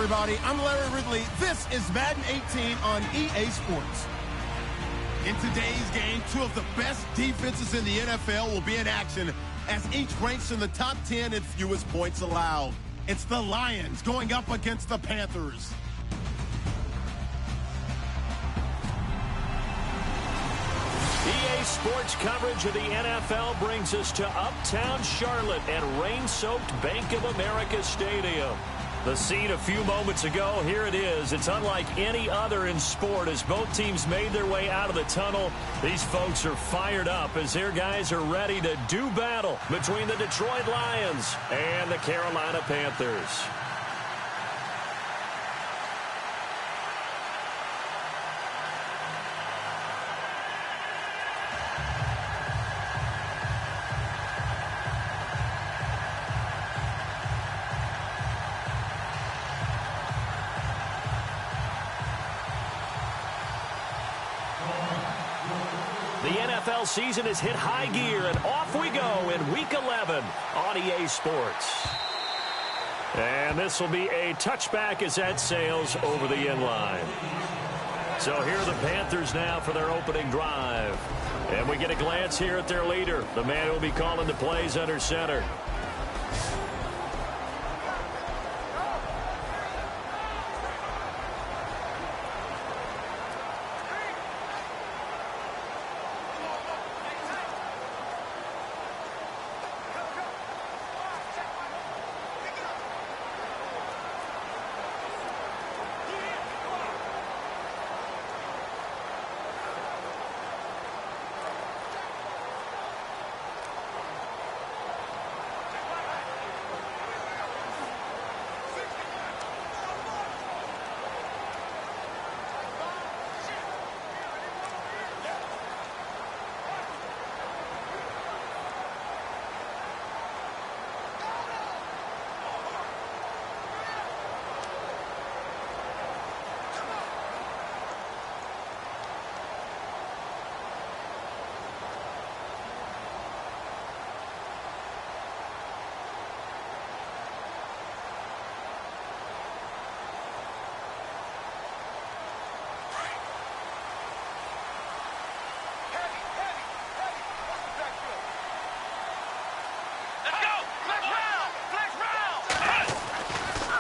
everybody. I'm Larry Ridley. This is Madden 18 on EA Sports. In today's game, two of the best defenses in the NFL will be in action as each ranks in the top 10 in fewest points allowed. It's the Lions going up against the Panthers. EA Sports coverage of the NFL brings us to Uptown Charlotte and rain-soaked Bank of America Stadium. The scene a few moments ago, here it is. It's unlike any other in sport as both teams made their way out of the tunnel. These folks are fired up as their guys are ready to do battle between the Detroit Lions and the Carolina Panthers. The NFL season has hit high gear, and off we go in Week 11 on EA Sports. And this will be a touchback as that sails over the end line. So here are the Panthers now for their opening drive. And we get a glance here at their leader, the man who will be calling the plays under center.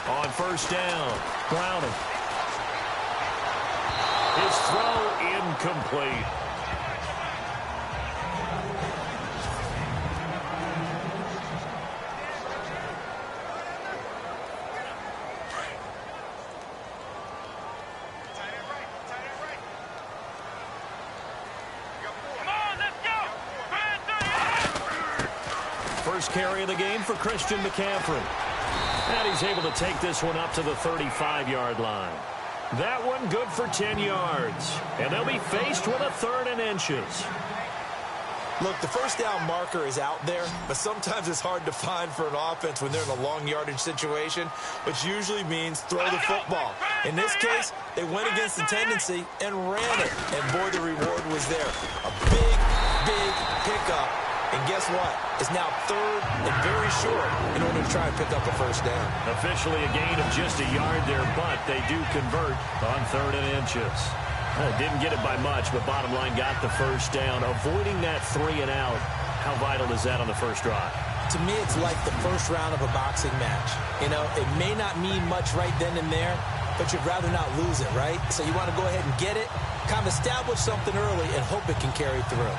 On first down, Browning. His throw incomplete. First carry of the game for Christian McCaffrey. And he's able to take this one up to the 35-yard line. That one good for 10 yards. And they'll be faced with a 3rd and inches. Look, the first down marker is out there, but sometimes it's hard to find for an offense when they're in a long yardage situation, which usually means throw the football. In this case, they went against the tendency and ran it. And, boy, the reward was there. A big, big pickup. And guess what? It's now 3rd and very short in order to try and pick up a first down. Officially a gain of just a yard there, but they do convert on 3rd and inches. Didn't get it by much, but bottom line got the first down. Avoiding that 3 and out, how vital is that on the first drive? To me, it's like the first round of a boxing match. You know, it may not mean much right then and there, but you'd rather not lose it, right? So you want to go ahead and get it, kind of establish something early, and hope it can carry through.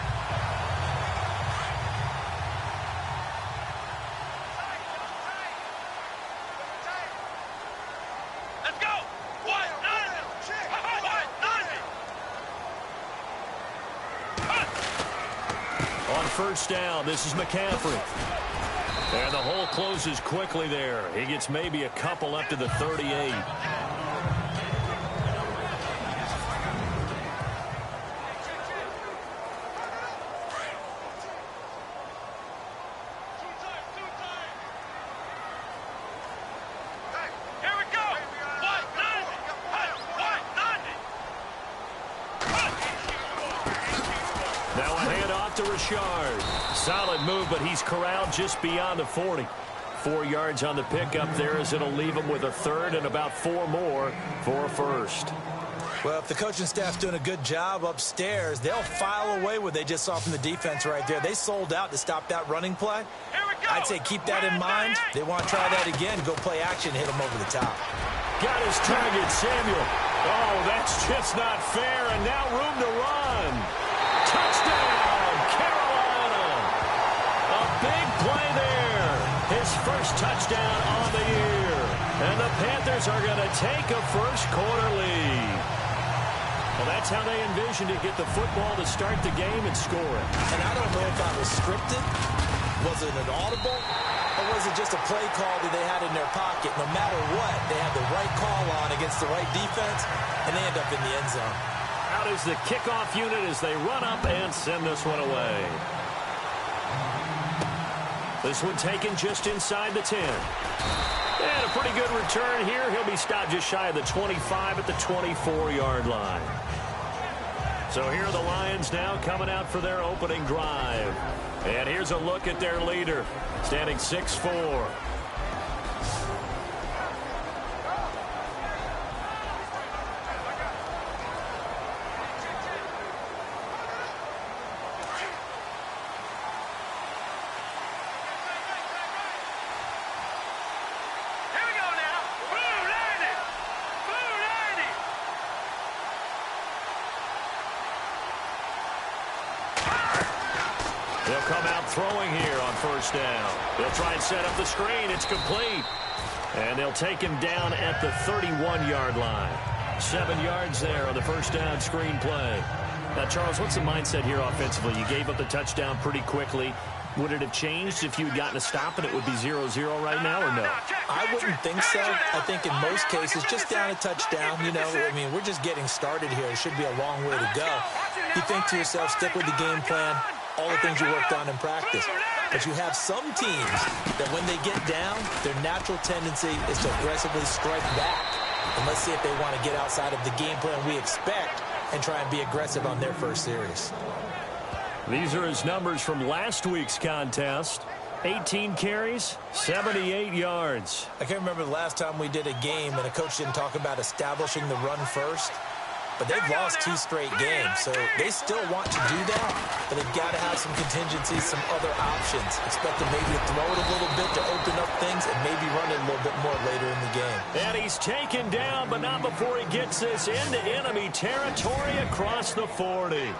First down, this is McCaffrey. And the hole closes quickly there. He gets maybe a couple up to the 38. Solid move, but he's corralled just beyond the 40. 4 yards on the pickup there, as it'll leave them with a third and about 4 more for a first. Well, if the coaching staff's doing a good job upstairs, they'll file away what they just saw from the defense right there. They sold out to stop that running play. I'd say keep that in mind. They want to try that again, go play action, hit them over the top. Got his target, Samuel. Oh, that's just not fair, and now room to run. Touchdown, Carolina. A big play there. His first touchdown on the year. And the Panthers are going to take a first-quarter lead. Well, that's how they envisioned it, get the football to start the game and score it. And I don't know if that was scripted. Was it an audible? Or was it just a play call that they had in their pocket? No matter what, they have the right call on against the right defense, and they end up in the end zone. Out is the kickoff unit as they run up and send this one away. This one taken just inside the 10. And a pretty good return here. He'll be stopped just shy of the 25 at the 24-yard line. So here are the Lions now coming out for their opening drive. And here's a look at their leader, standing 6'4". They'll come out throwing here on first down. They'll try and set up the screen. It's complete. And they'll take him down at the 31-yard line. 7 yards there on the first down screen play. Now, Charles, what's the mindset here offensively? You gave up the touchdown pretty quickly. Would it have changed if you had gotten a stop and it would be 0-0 right now, or no? I wouldn't think so. I think in most cases, just down a touchdown, you know, I mean, we're just getting started here. It should be a long way to go. You think to yourself, stick with the game plan, all the things you worked on in practice. But you have some teams that when they get down, their natural tendency is to aggressively strike back. And let's see if they want to get outside of the game plan we expect and try and be aggressive on their first series. These are his numbers from last week's contest. 18 carries, 78 yards. I can't remember the last time we did a game and a coach didn't talk about establishing the run first. But they've lost 2 straight games, so they still want to do that, but they've got to have some contingencies, some other options. Expect them maybe to throw it a little bit to open up things and maybe run it a little bit more later in the game. And he's taken down, but not before he gets this into enemy territory across the 40.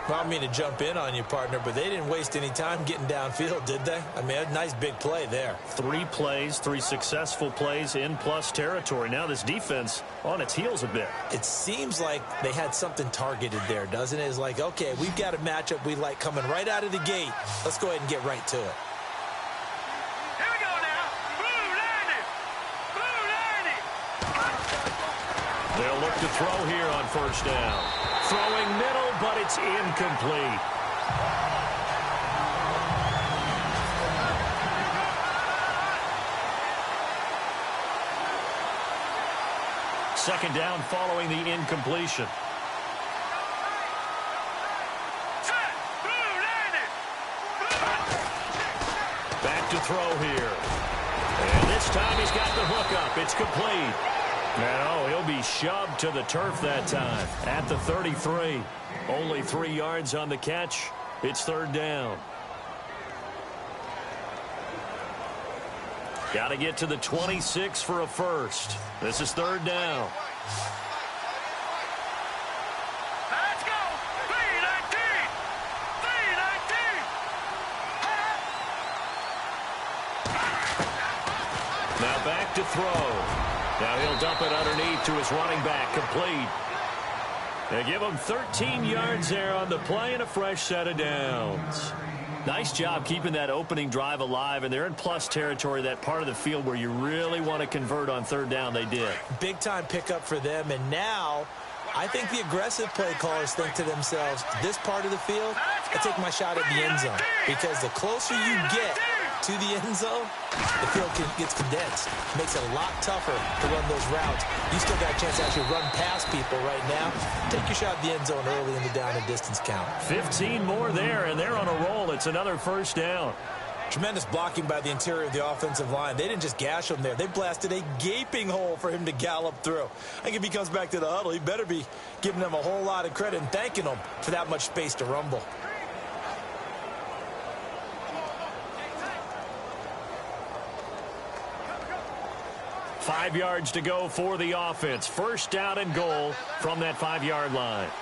Well, I don't mean to jump in on you, partner, but they didn't waste any time getting downfield, did they? I mean, a nice big play there. 3 plays, 3 successful plays in plus territory. Now this defense on its heels a bit. It seems like they had something targeted there, doesn't it? It's like, okay, we've got a matchup we like coming right out of the gate. Let's go ahead and get right to it. Here we go now. They'll look to throw here on first down. Throwing middle, but it's incomplete. Second down following the incompletion. Back to throw here. And this time he's got the hook up. It's complete. No, he'll be shoved to the turf that time at the 33. Only 3 yards on the catch. It's third down. Got to get to the 26 for a first. This is third down. Let's go. 319. 319. Now back to throw. Now he'll dump it underneath to his running back. Complete. They give him 13 yards there on the play and a fresh set of downs. Nice job keeping that opening drive alive, and they're in plus territory, that part of the field where you really want to convert on third down. They did. Big-time pickup for them, and now I think the aggressive play callers think to themselves, this part of the field, I take my shot at the end zone, because the closer you get to the end zone, the field gets condensed. Makes it a lot tougher to run those routes. You still got a chance to actually run past people right now. Take your shot at the end zone early in the down and distance count. 15 more there, and they're on a roll. It's another first down. Tremendous blocking by the interior of the offensive line. They didn't just gash him there. They blasted a gaping hole for him to gallop through. I think if he comes back to the huddle, he better be giving them a whole lot of credit and thanking them for that much space to rumble. Five yards to go for the offense. First down and goal from that 5-yard line. All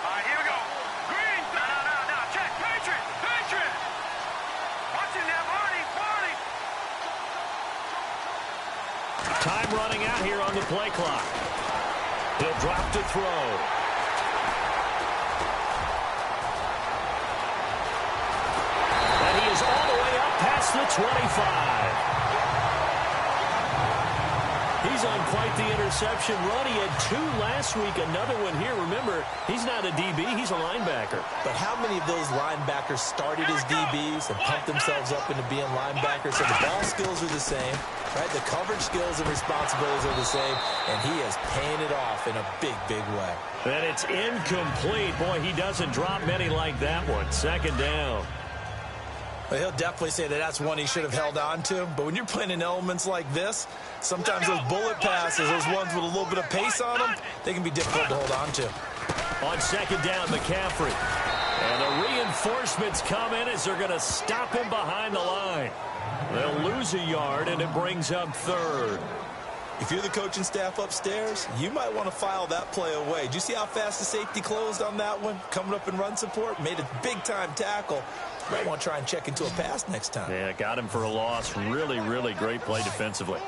right, here we go. Green. No. Check. Patriot. Watch it now, Marty. Time running out here on the play clock. He'll drop to throw. And he is all the way up past the 25. He's on quite the interception run. He had 2 last week, another one here. Remember, he's not a DB, he's a linebacker. But how many of those linebackers started as DBs and pumped themselves up into being linebackers? So the ball skills are the same, right? The coverage skills and responsibilities are the same, and he is paying it off in a big, big way. And it's incomplete. Boy, he doesn't drop many like that one. Second down. Well, he'll definitely say that that's one he should have held on to. But when you're playing in elements like this, sometimes those bullet passes, those ones with a little bit of pace on them, they can be difficult to hold on to. On second down, McCaffrey. And the reinforcements come in as they're going to stop him behind the line. They'll lose a yard, and it brings up third. If you're the coaching staff upstairs, you might want to file that play away. Did you see how fast the safety closed on that one? Coming up in run support, made a big-time tackle. Might want to try and check into a pass next time. Yeah, got him for a loss. Really, really great play defensively.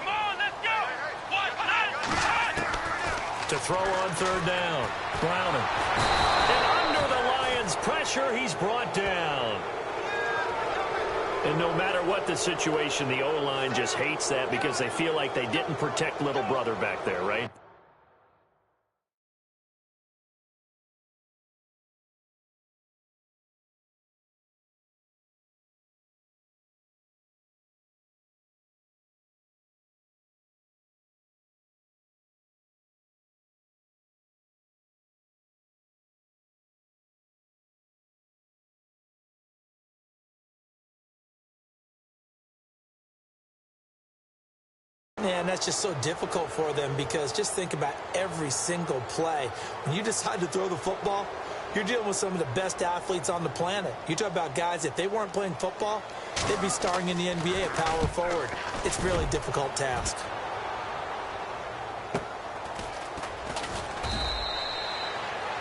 Come on, let's go. To throw on third down. Browning. And under the Lions' pressure, he's brought down. And no matter what the situation, the O-line just hates that because they feel like they didn't protect little brother back there, right? And that's just so difficult for them because just think about every single play. When you decide to throw the football, you're dealing with some of the best athletes on the planet. You talk about guys, if they weren't playing football, they'd be starring in the NBA at power forward. It's a really difficult task.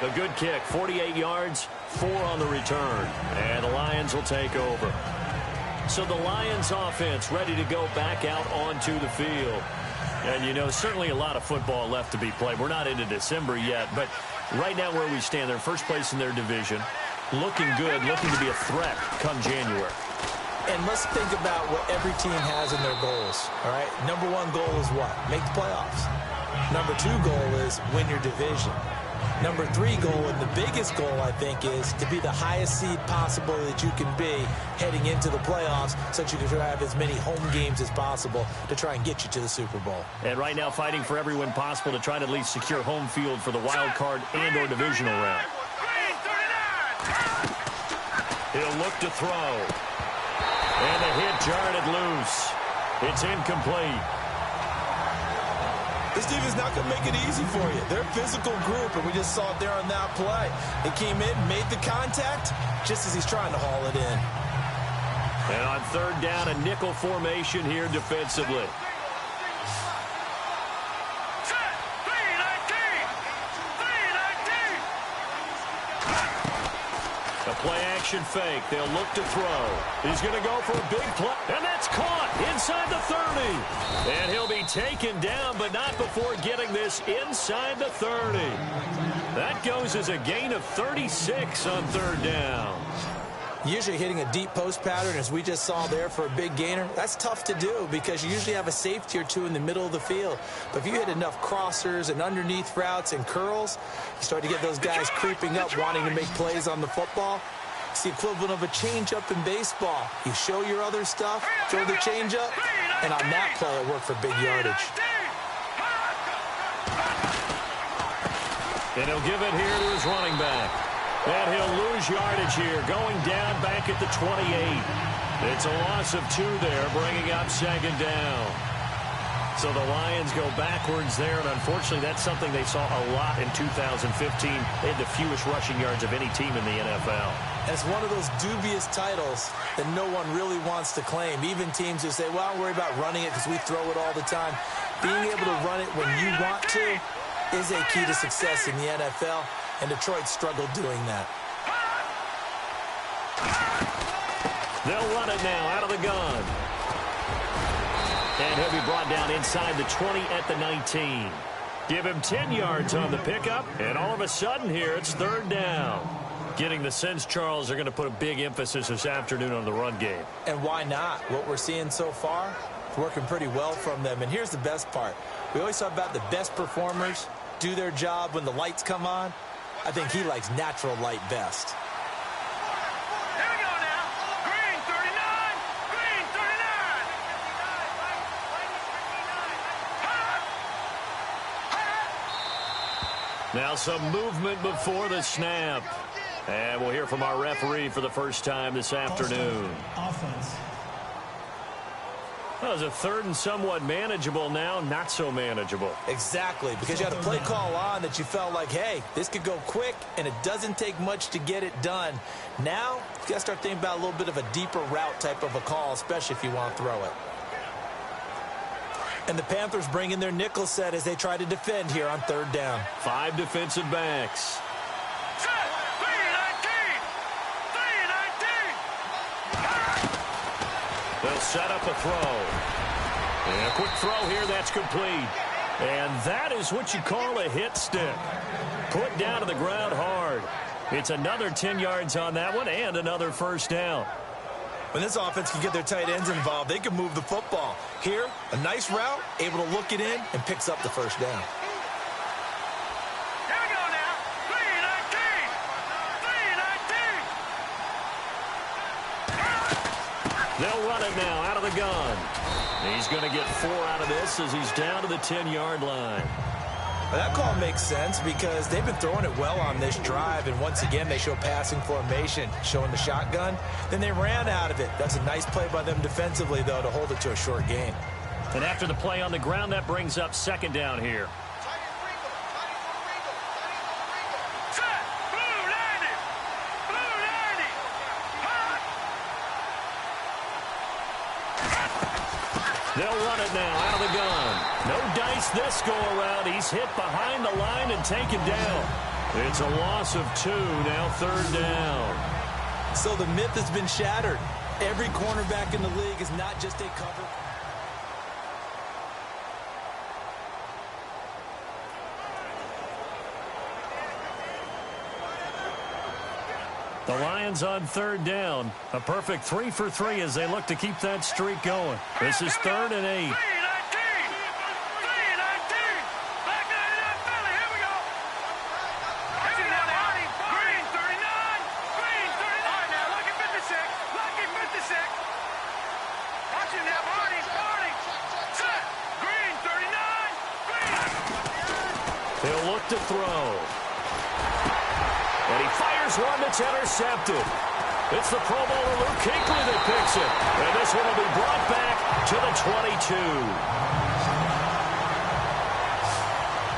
A good kick, 48 yards, 4 on the return. And the Lions will take over. So the Lions offense ready to go back out onto the field. And, you know, certainly a lot of football left to be played. We're not into December yet, but right now where we stand, they're first place in their division. Looking good, looking to be a threat come January. And let's think about what every team has in their goals, all right? Number 1 goal is what? Make the playoffs. Number 2 goal is win your division. Number 3 goal, and the biggest goal, I think, is to be the highest seed possible that you can be heading into the playoffs so that you can have as many home games as possible to try and get you to the Super Bowl. And right now fighting for every win possible to try to at least secure home field for the wild card and or divisional round. He'll look to throw. And the hit jarred it loose. It's incomplete. This team is not going to make it easy for you. They're a physical group, and we just saw it there on that play. They came in, made the contact, just as he's trying to haul it in. And on third down, a nickel formation here defensively. A play-action fake. They'll look to throw. He's going to go for a big play. And that's caught inside the 30. And he'll be taken down, but not before getting this inside the 30. That goes as a gain of 36 on third down. Usually hitting a deep post pattern, as we just saw there, for a big gainer, that's tough to do because you usually have a safety or two in the middle of the field. But if you hit enough crossers and underneath routes and curls, you start to get those guys creeping up, wanting to make plays on the football. It's the equivalent of a changeup in baseball. You show your other stuff, throw the changeup, and on that play, it worked for big yardage. And he'll give it here to his running back. And he'll lose yardage here, going down back at the 28. It's a loss of 2 there, bringing up second down. So the Lions go backwards there, and unfortunately that's something they saw a lot in 2015. They had the fewest rushing yards of any team in the NFL. And it's one of those dubious titles that no one really wants to claim. Even teams who say, well, don't worry about running it because we throw it all the time. Being able to run it when you want to is a key to success in the NFL, and Detroit struggled doing that. They'll run it now out of the gun. And he'll be brought down inside the 20 at the 19. Give him 10 yards on the pickup, and all of a sudden here it's third down. Getting the sense, Charles, are going to put a big emphasis this afternoon on the run game. And why not? What we're seeing so far is working pretty well from them. And here's the best part. We always talk about the best performers do their job when the lights come on. I think he likes natural light best. Here we go now. Green 39. Green 39. Now some movement before the snap. And we'll hear from our referee for the first time this afternoon. Offense. Well, it's a third and somewhat manageable now, not so manageable. Exactly, because you had a play call on that you felt like, hey, this could go quick, and it doesn't take much to get it done. Now, you got to start thinking about a little bit of a deeper route type of a call, especially if you want to throw it. And the Panthers bring in their nickel set as they try to defend here on third down. 5 defensive backs. They'll set up a throw. And a quick throw here, that's complete. And that is what you call a hit stick. Put down to the ground hard. It's another 10 yards on that one and another first down. When this offense can get their tight ends involved, they can move the football. Here, a nice route, able to look it in, and picks up the first down. Here we go now. 319. 319. They'll run it now out of the gun. He's going to get 4 out of this as he's down to the 10-yard line. Well, that call makes sense because they've been throwing it well on this drive, and once again they show passing formation, showing the shotgun. Then they ran out of it. That's a nice play by them defensively, though, to hold it to a short gain. And after the play on the ground, that brings up second down here. Set. Blue 90. Blue 90. They'll run it now out of the gun. No dice this go-around. He's hit behind the line and taken down. It's a loss of 2, now third down. So the myth has been shattered. Every cornerback in the league is not just a cover. The Lions on third down. A perfect 3 for 3 as they look to keep that streak going. This is 3rd and 8. 319. 319. Back to that Philly. Here we go. Here we go now. Green 39. Green 39. All right, now, lucky 56. Lucky 56. Watch it now, Barney. Barney. Set. Green 39. Green. He'll look to throw. And he fires one that's intercepted. It's the Pro Bowler Luke Kuechly that picks it. And this one will be brought back to the 22.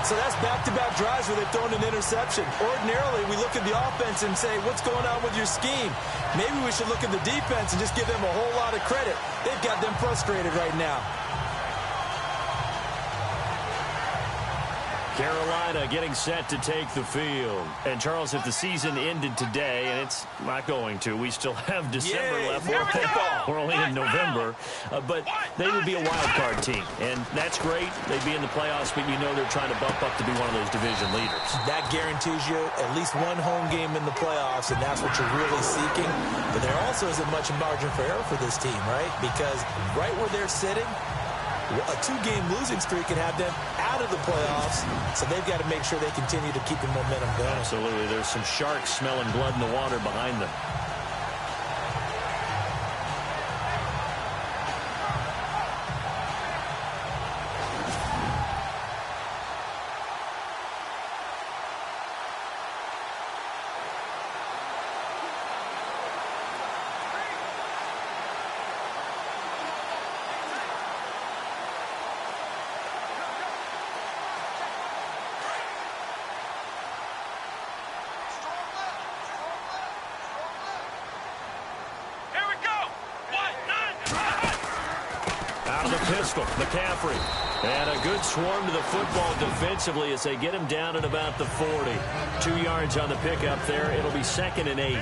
So that's back-to-back drives where they've thrown an interception. Ordinarily, we look at the offense and say, what's going on with your scheme? Maybe we should look at the defense and just give them a whole lot of credit. They've got them frustrated right now. Carolina getting set to take the field. And, Charles, if the season ended today, and it's not going to, we still have December left. We're only in November. But they would be a wild-card team. And that's great. They'd be in the playoffs, but you know they're trying to bump up to be one of those division leaders. That guarantees you at least one home game in the playoffs, and that's what you're really seeking. But there also isn't much margin for error for this team, right? Because right where they're sitting, a 2-game losing streak can have them out of the playoffs, so they've got to make sure they continue to keep the momentum going. Absolutely. There's some sharks smelling blood in the water behind them. the pistol. McCaffrey. And a good swarm to the football defensively as they get him down at about the 40. 2 yards on the pickup there. It'll be 2nd and 8.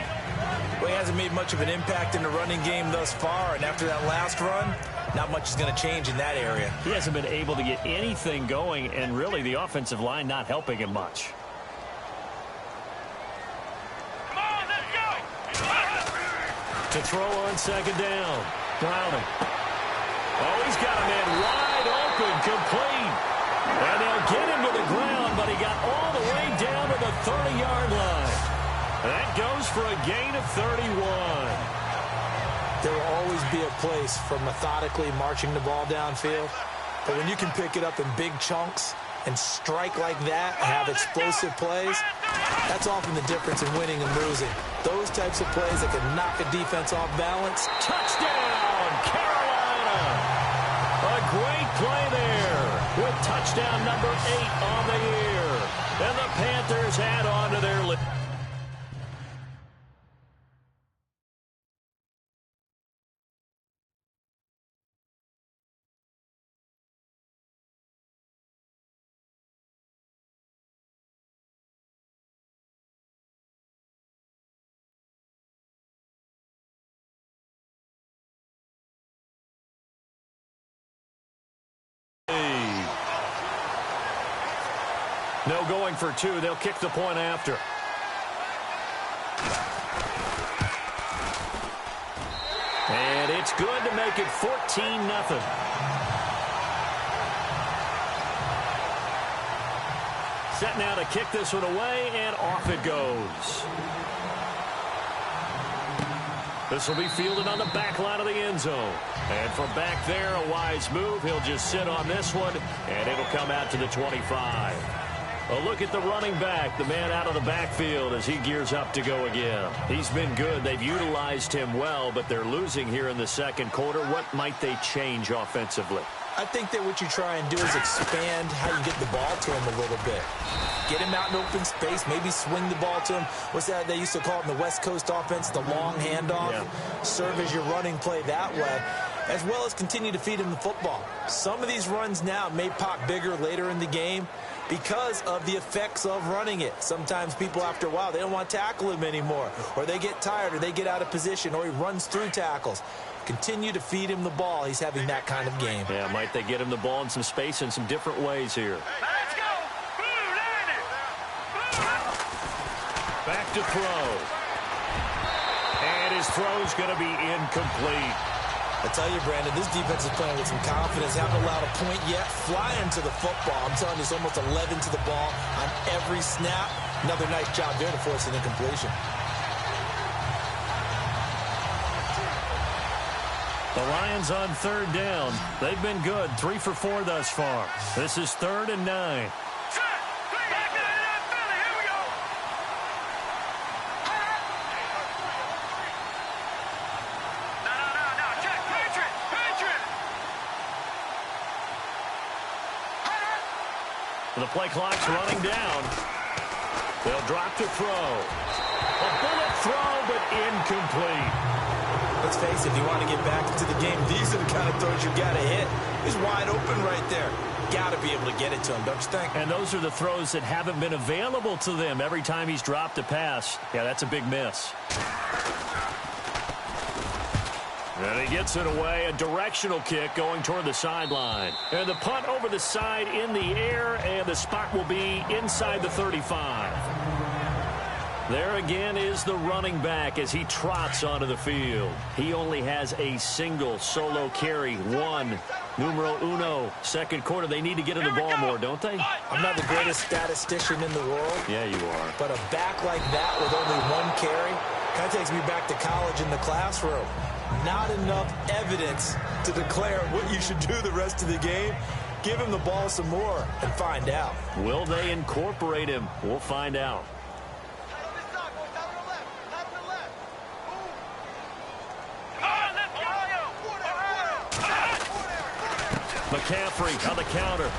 Well, he hasn't made much of an impact in the running game thus far, and after that last run, not much is going to change in that area. He hasn't been able to get anything going, and really the offensive line not helping him much. Come on, let's go! To throw on 2nd down. Browning. Oh, he's got a man wide open, complete. And they'll get him to the ground, but he got all the way down to the 30-yard line. That goes for a gain of 31. There will always be a place for methodically marching the ball downfield. But when you can pick it up in big chunks and strike like that and have explosive plays, that's often the difference in winning and losing. Those types of plays that can knock a defense off balance. Touchdown, Carolina! A great play there with touchdown number 8 on the year. And the Panthers add on to their lead. No going for 2. They'll kick the point after. And it's good to make it 14-0. Set now to kick this one away, and off it goes. This will be fielded on the back line of the end zone. And from back there, a wise move. He'll just sit on this one, and it'll come out to the 25. A look at the running back, the man out of the backfield as he gears up to go again. He's been good. They've utilized him well, but they're losing here in the second quarter. What might they change offensively? I think that what you try and do is expand how you get the ball to him a little bit. Get him out in open space, maybe swing the ball to him. What's that they used to call it in the West Coast offense, the long handoff? Yeah. Serve as your running play that way, as well as continue to feed him the football. Some of these runs now may pop bigger later in the game because of the effects of running it. Sometimes people, after a while, they don't want to tackle him anymore, or they get tired, or they get out of position, or he runs through tackles. Continue to feed him the ball. He's having that kind of game. Yeah, might they get him the ball in some space in some different ways here. Let's go! Blue, line it! Back to throw. And his throw's going to be incomplete. I tell you, Brandon, this defense is playing with some confidence. Haven't allowed a point yet. Flying to the football. I'm telling you, it's almost 11 to the ball on every snap. Another nice job there to force an incompletion. The Lions on 3rd down. They've been good. 3 for 4 thus far. This is 3rd and 9. The play clock's running down. They'll drop to throw. A bullet throw, but incomplete. Let's face it, if you want to get back into the game, these are the kind of throws you got to hit. He's wide open right there. Got to be able to get it to him, don't you think? And those are the throws that haven't been available to them every time he's dropped a pass. Yeah, that's a big miss. And he gets it away, a directional kick going toward the sideline. And the punt over the side in the air, and the spot will be inside the 35. There again is the running back as he trots onto the field. He only has a single solo carry, 1, numero uno, second quarter. They need to get in the ball more, don't they? I'm not the greatest statistician in the world. Yeah, you are. But a back like that with only 1 carry kind of takes me back to college in the classroom. Not enough evidence to declare what you should do the rest of the game. Give him the ball some more and find out. Will they incorporate him? We'll find out. McCaffrey on the counter.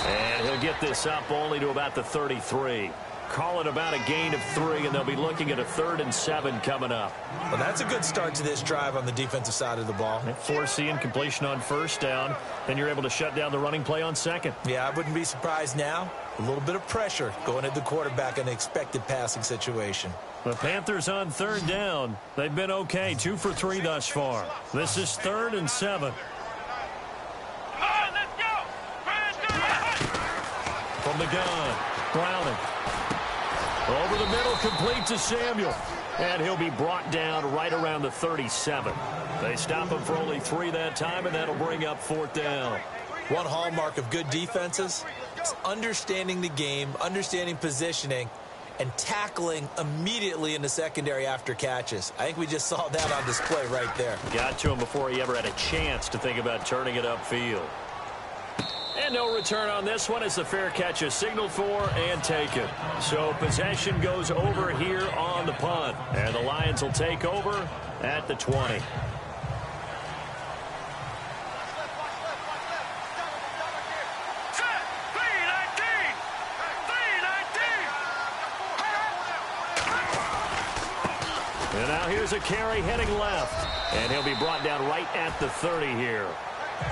And he'll get this up only to about the 33. calling about a gain of 3, and they'll be looking at a 3rd and 7 coming up. Well, that's a good start to this drive on the defensive side of the ball. Force the incompletion on 1st down, then you're able to shut down the running play on 2nd. Yeah, I wouldn't be surprised now. A little bit of pressure going at the quarterback in an expected passing situation. The Panthers on 3rd down. They've been okay, 2 for 3 thus far. This is 3rd and 7. From the gun, Browning. Over the middle, complete to Samuel. And he'll be brought down right around the 37. They stop him for only 3 that time, and that'll bring up 4th down. One hallmark of good defenses is understanding the game, understanding positioning, and tackling immediately in the secondary after catches. I think we just saw that on display right there. Got to him before he ever had a chance to think about turning it upfield. And no return on this one as the fair catch is signaled for and taken. So possession goes over here on the punt. And the Lions will take over at the 20. And now here's a carry heading left. And he'll be brought down right at the 30 here.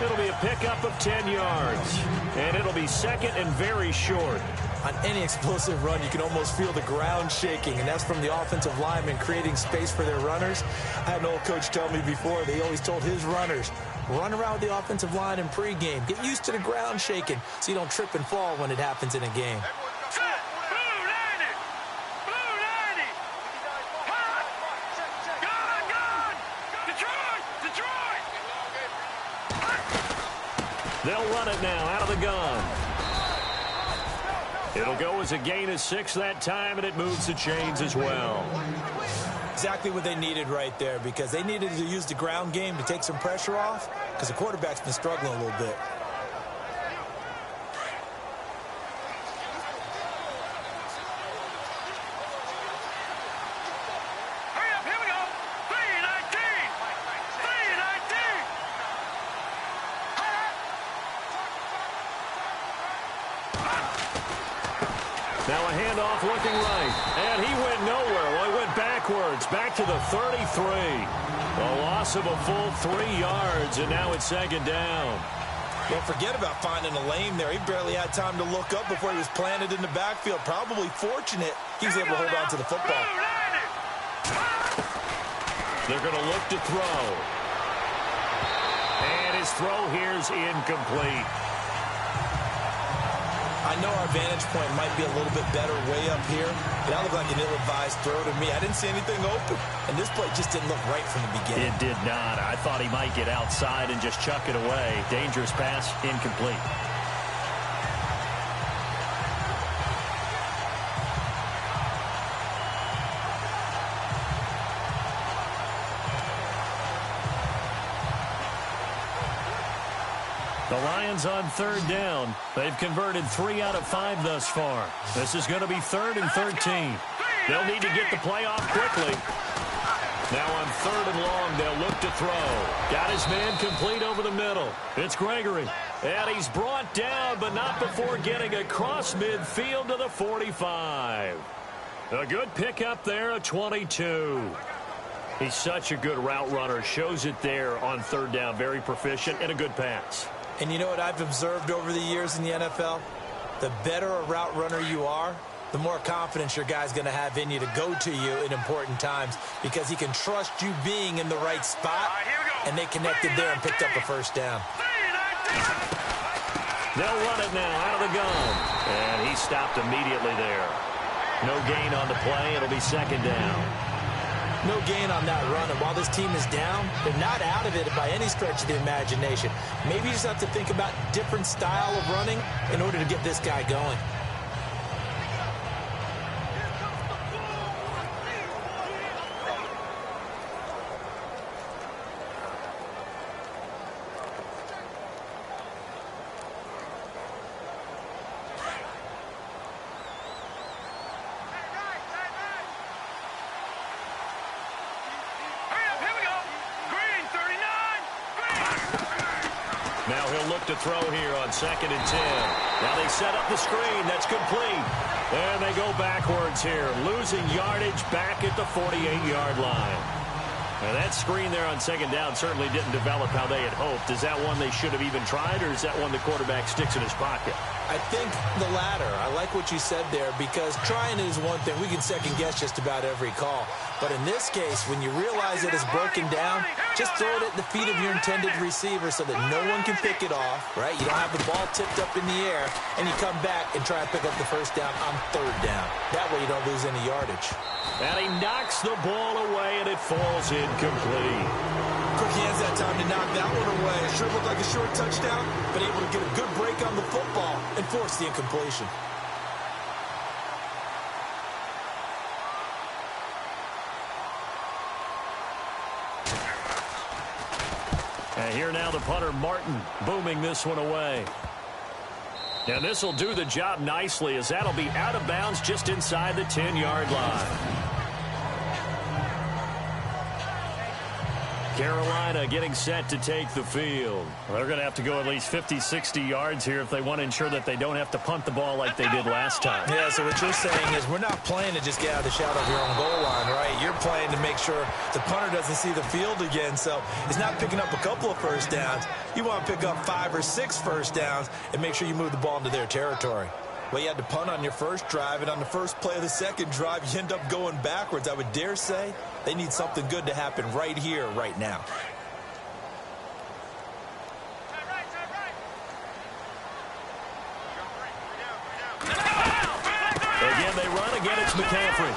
It'll be a pickup of 10 yards. And it'll be 2nd and very short. On any explosive run, you can almost feel the ground shaking, and that's from the offensive linemen creating space for their runners. I had an old coach tell me before, they always told his runners, run around the offensive line in pregame. Get used to the ground shaking so you don't trip and fall when it happens in a game. They'll run it now out of the gun. It'll go as a gain of 6 that time, and it moves the chains as well. Exactly what they needed right there, because they needed to use the ground game to take some pressure off, because the quarterback's been struggling a little bit. Now a handoff looking right. And he went nowhere. Well, he went backwards. Back to the 33. A loss of a full 3 yards, and now it's 2nd down. Don't forget about finding a lane there. He barely had time to look up before he was planted in the backfield. Probably fortunate he was able to hold on to the football. They're going to look to throw. And his throw here is incomplete. I know our vantage point might be a little bit better way up here, but that looked like an ill-advised throw to me. I didn't see anything open, and this play just didn't look right from the beginning. It did not. I thought he might get outside and just chuck it away. Dangerous pass, incomplete. The Lions on 3rd down. They've converted 3 out of 5 thus far. This is going to be 3rd and 13. They'll need to get the play off quickly. Now on 3rd and long, they'll look to throw. Got his man complete over the middle. It's Gregory. And he's brought down, but not before getting across midfield to the 45. A good pickup there at 22. He's such a good route runner. Shows it there on 3rd down. Very proficient and a good pass. And you know what I've observed over the years in the NFL? The better a route runner you are, the more confidence your guy's going to have in you to go to you in important times, because he can trust you being in the right spot, and they connected there and picked up a 1st down. They'll run it now out of the gun. And he stopped immediately there. No gain on the play. It'll be 2nd down. No gain on that run, and while this team is down, they're not out of it by any stretch of the imagination. Maybe you just have to think about different style of running in order to get this guy going. Now he'll look to throw here on 2nd and 10. Now they set up the screen. That's complete. And they go backwards here, losing yardage back at the 48-yard line. Now that screen there on 2nd down certainly didn't develop how they had hoped. Is that one they should have even tried, or is that one the quarterback sticks in his pocket? I think the latter. I like what you said there, because trying is one thing. We can second guess just about every call. But in this case, when you realize that it's broken down, just throw it at the feet of your intended receiver so that no one can pick it off, right? You don't have the ball tipped up in the air, and you come back and try to pick up the first down on 3rd down. That way you don't lose any yardage. And he knocks the ball away, and it falls incomplete. Quick hands that time to knock that one away. It sure looked like a short touchdown, but able to get a good break on the football and force the incompletion. And here now the punter, Martin, booming this one away. And this will do the job nicely, as that'll be out of bounds just inside the 10-yard line. Carolina getting set to take the field. Well, they're going to have to go at least 50, 60 yards here if they want to ensure that they don't have to punt the ball like they did last time. Yeah, so what you're saying is we're not playing to just get out of the shadow of your own goal line, right? You're playing to make sure the punter doesn't see the field again. So it's not picking up a couple of first downs. You want to pick up 5 or 6 first downs and make sure you move the ball into their territory. Well, you had to punt on your first drive, and on the first play of the second drive, you end up going backwards. I would dare say they need something good to happen right here, right now. Again, they run. Again, it's McCaffrey.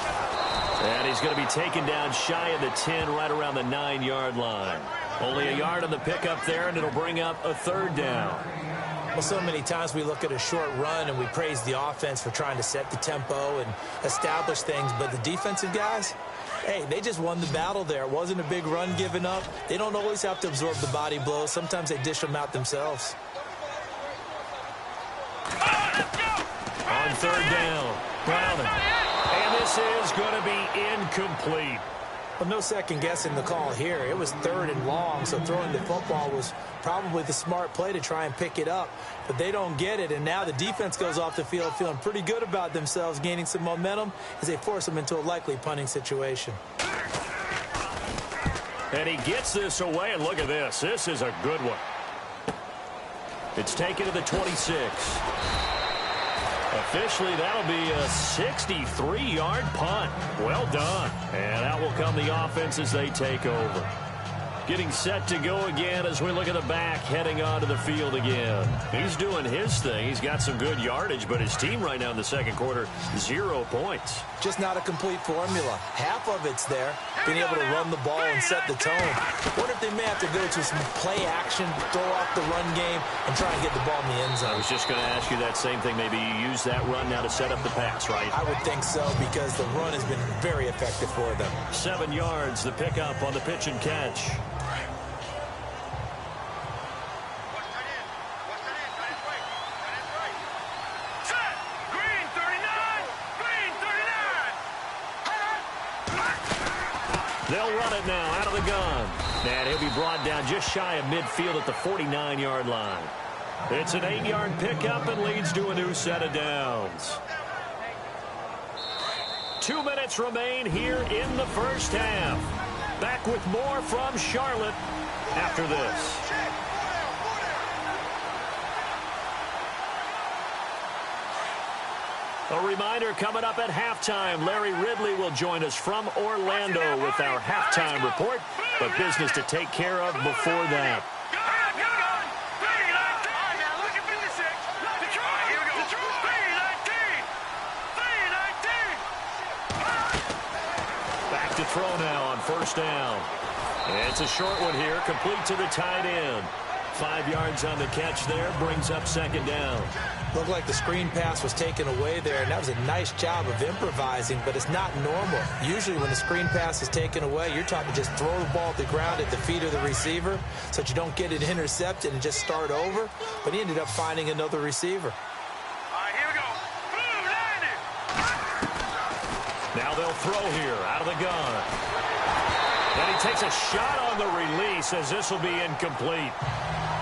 And he's going to be taken down shy of the 10, right around the 9-yard line. Only a yard on the pickup there, and it'll bring up a 3rd down. Well, so many times we look at a short run and we praise the offense for trying to set the tempo and establish things, but the defensive guys, hey, they just won the battle there. It wasn't a big run given up. They don't always have to absorb the body blows. Sometimes they dish them out themselves. On 3rd down, Browning. And this is going to be incomplete. Well, no second guessing the call here. It was 3rd and long, so throwing the football was probably the smart play to try and pick it up. But they don't get it, and now the defense goes off the field feeling pretty good about themselves, gaining some momentum as they force them into a likely punting situation. And he gets this away, and look at this. This is a good one. It's taken to the 26. Officially, that'll be a 63-yard punt. Well done. And out will come the offense as they take over. Getting set to go again as we look at the back heading onto the field again. He's doing his thing. He's got some good yardage, but his team right now in the second quarter, 0 points. Just not a complete formula. Half of it's there, being able to run the ball and set the tone. Wonder if they may have to go to some play action, throw off the run game, and try and get the ball in the end zone. I was just going to ask you that same thing. Maybe you use that run now to set up the pass, right? I would think so, because the run has been very effective for them. 7 yards, the pickup on the pitch and catch. They'll run it now out of the gun. And he'll be brought down just shy of midfield at the 49-yard line. It's an 8-yard pickup and leads to a new set of downs. 2 minutes remain here in the first half. Back with more from Charlotte after this. A reminder, coming up at halftime, Larry Ridley will join us from Orlando with our halftime report, but business to take care of before that. Back to throw now on 1st down. It's a short one here, complete to the tight end. 5 yards on the catch there, brings up 2nd down. Looked like the screen pass was taken away there, and that was a nice job of improvising, but it's not normal. Usually when the screen pass is taken away, you're taught to just throw the ball at the ground at the feet of the receiver so that you don't get it intercepted and just start over, but he ended up finding another receiver. All right, here we go. Boom, landed. Now they'll throw here out of the gun. And he takes a shot on the release as this will be incomplete.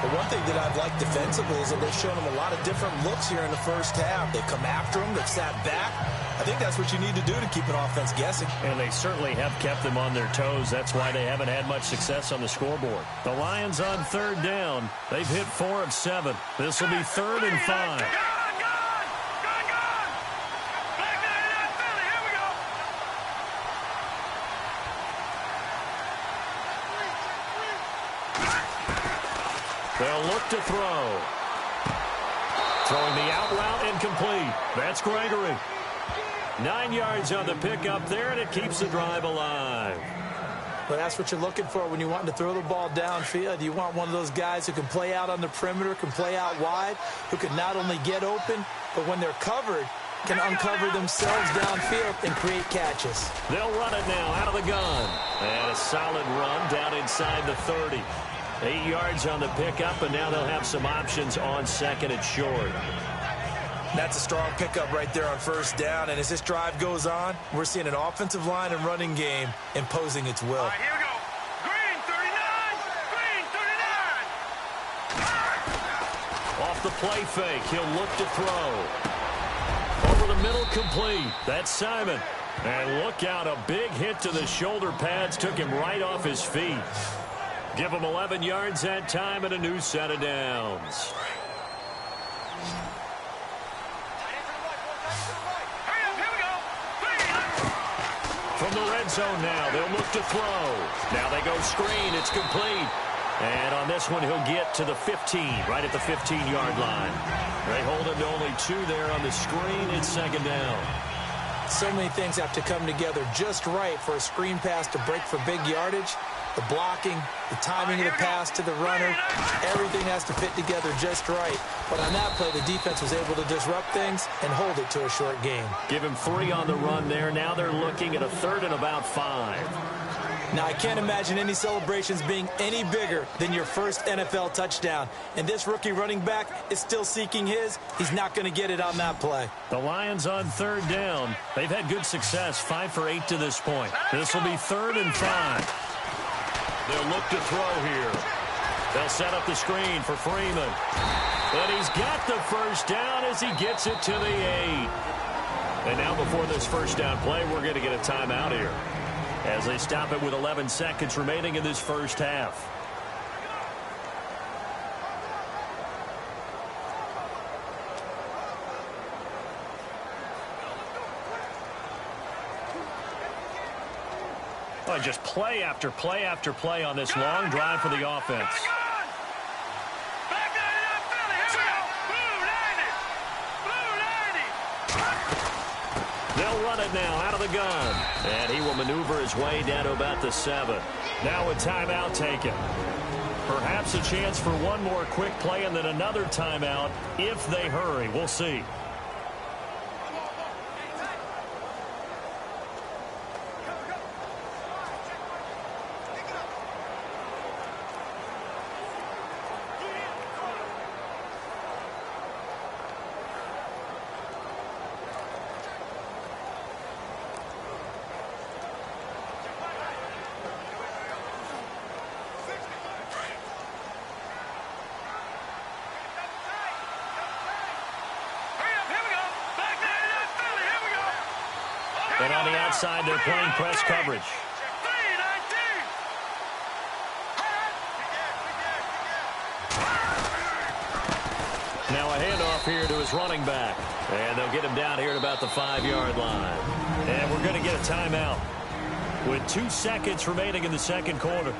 But one thing that I've liked defensively is that they've shown them a lot of different looks here in the first half. They've come after them. They've sat back. I think that's what you need to do to keep an offense guessing. And they certainly have kept them on their toes. That's why they haven't had much success on the scoreboard. The Lions on third down. They've hit 4 of 7. This will be 3rd and 5. They'll look to throw. Throwing the out route incomplete. That's Gregory. 9 yards on the pickup there, and it keeps the drive alive. Well, that's what you're looking for when you want to throw the ball downfield. You want one of those guys who can play out on the perimeter, can play out wide, who can not only get open, but when they're covered, can uncover themselves downfield and create catches. They'll run it now out of the gun. And a solid run down inside the 30. 8 yards on the pickup, and now they'll have some options on 2nd and short. That's a strong pickup right there on 1st down, and as this drive goes on, we're seeing an offensive line and running game imposing its will. All right, here we go. Green 39. Green 39. Off the play fake, he'll look to throw. Over the middle, complete. That's Simon. And look out, a big hit to the shoulder pads took him right off his feet. Give him 11 yards that time and a new set of downs. From the red zone now, they'll look to throw. Now they go screen. It's complete. And on this one, he'll get to the 15, right at the 15-yard line. They hold him to only 2 there on the screen. It's 2nd down. So many things have to come together just right for a screen pass to break for big yardage. The blocking, the timing of the pass to the runner, everything has to fit together just right. But on that play, the defense was able to disrupt things and hold it to a short game. Give him 3 on the run there. Now they're looking at a 3rd and about 5. Now, I can't imagine any celebrations being any bigger than your first NFL touchdown. And this rookie running back is still seeking his. He's not going to get it on that play. The Lions on 3rd down. They've had good success, 5 for 8 to this point. This will be 3rd and 5. They'll look to throw here. They'll set up the screen for Freeman. And he's got the 1st down as he gets it to the 8. And now before this 1st down play, we're going to get a timeout here as they stop it with 11 seconds remaining in this 1st half. Just play after play after play on this long drive for the offense. They'll run it now out of the gun. And he will maneuver his way down to about the 7. Now a timeout taken. Perhaps a chance for one more quick play and then another timeout if they hurry. We'll see. And on the outside, they're playing press coverage. Now a handoff here to his running back. And they'll get him down here at about the 5-yard line. And we're going to get a timeout with 2 seconds remaining in the 2nd quarter.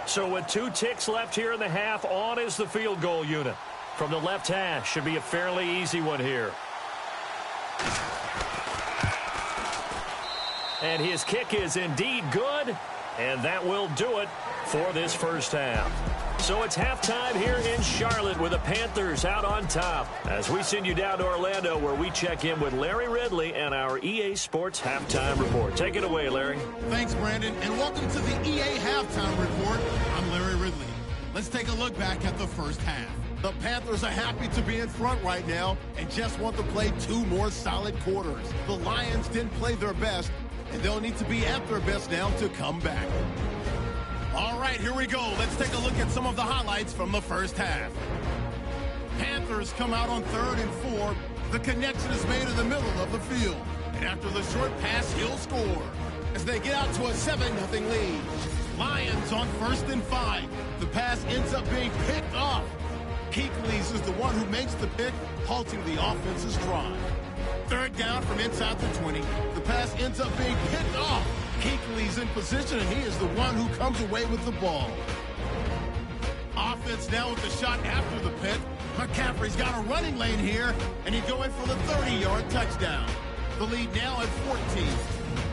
So with 2 ticks left here in the half, on is the field goal unit. From the left hash, should be a fairly easy one here. And his kick is indeed good, and that will do it for this 1st half. So it's halftime here in Charlotte with the Panthers out on top as we send you down to Orlando where we check in with Larry Ridley and our EA Sports Halftime Report. Take it away, Larry. Thanks, Brandon, and welcome to the EA Halftime Report. I'm Larry Ridley. Let's take a look back at the 1st half. The Panthers are happy to be in front right now and just want to play 2 more solid quarters. The Lions didn't play their best, and they'll need to be at their best now to come back. All right, here we go. Let's take a look at some of the highlights from the first half. Panthers come out on 3rd and 4. The connection is made in the middle of the field. And after the short pass, he'll score as they get out to a 7-0 lead. Lions on 1st and 5. The pass ends up being picked off. Keekleys is the one who makes the pick, halting the offense's drive. 3rd down from inside the 20. The pass ends up being picked off. Keekleys in position, and he is the one who comes away with the ball. Offense now with the shot after the pick. McCaffrey's got a running lane here, and he's going for the 30-yard touchdown. The lead now at 14.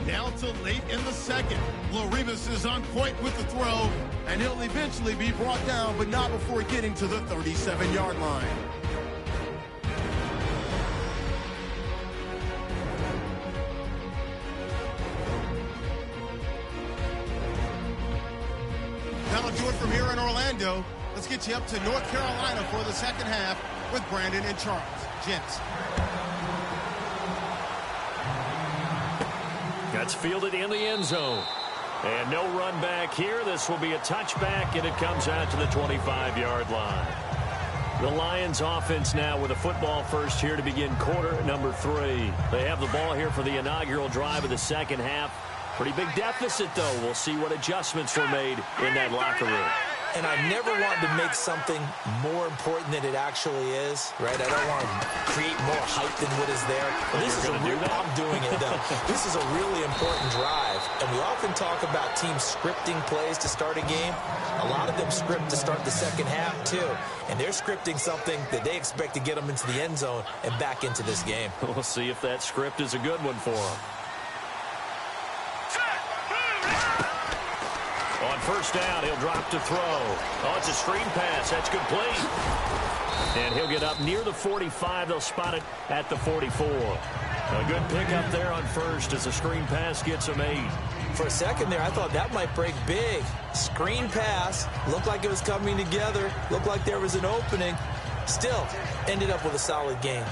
Now till late in the second. Lorimus is on point with the throw, and he'll eventually be brought down, but not before getting to the 37-yard line. That'll do it from here in Orlando. Let's get you up to North Carolina for the second half with Brandon and Charles. Gents. That's fielded in the end zone. And no run back here. This will be a touchback, and it comes out to the 25-yard line. The Lions offense now with a football first here to begin quarter number 3. They have the ball here for the inaugural drive of the second half. Pretty big deficit, though. We'll see what adjustments were made in that locker room. And I never want to make something more important than it actually is, right? I don't want to create more hype than what is there. But this is I'm doing it, though. This is a really important drive. And we often talk about teams scripting plays to start a game. A lot of them script to start the second half, too. And they're scripting something that they expect to get them into the end zone and back into this game. We'll see if that script is a good one for them. On first down, he'll drop to throw. Oh, it's a screen pass. That's complete. And he'll get up near the 45. They'll spot it at the 44. A good pickup there on first as the screen pass gets him 8. For a second there, I thought that might break big. Screen pass. Looked like it was coming together. Looked like there was an opening. Still, ended up with a solid game.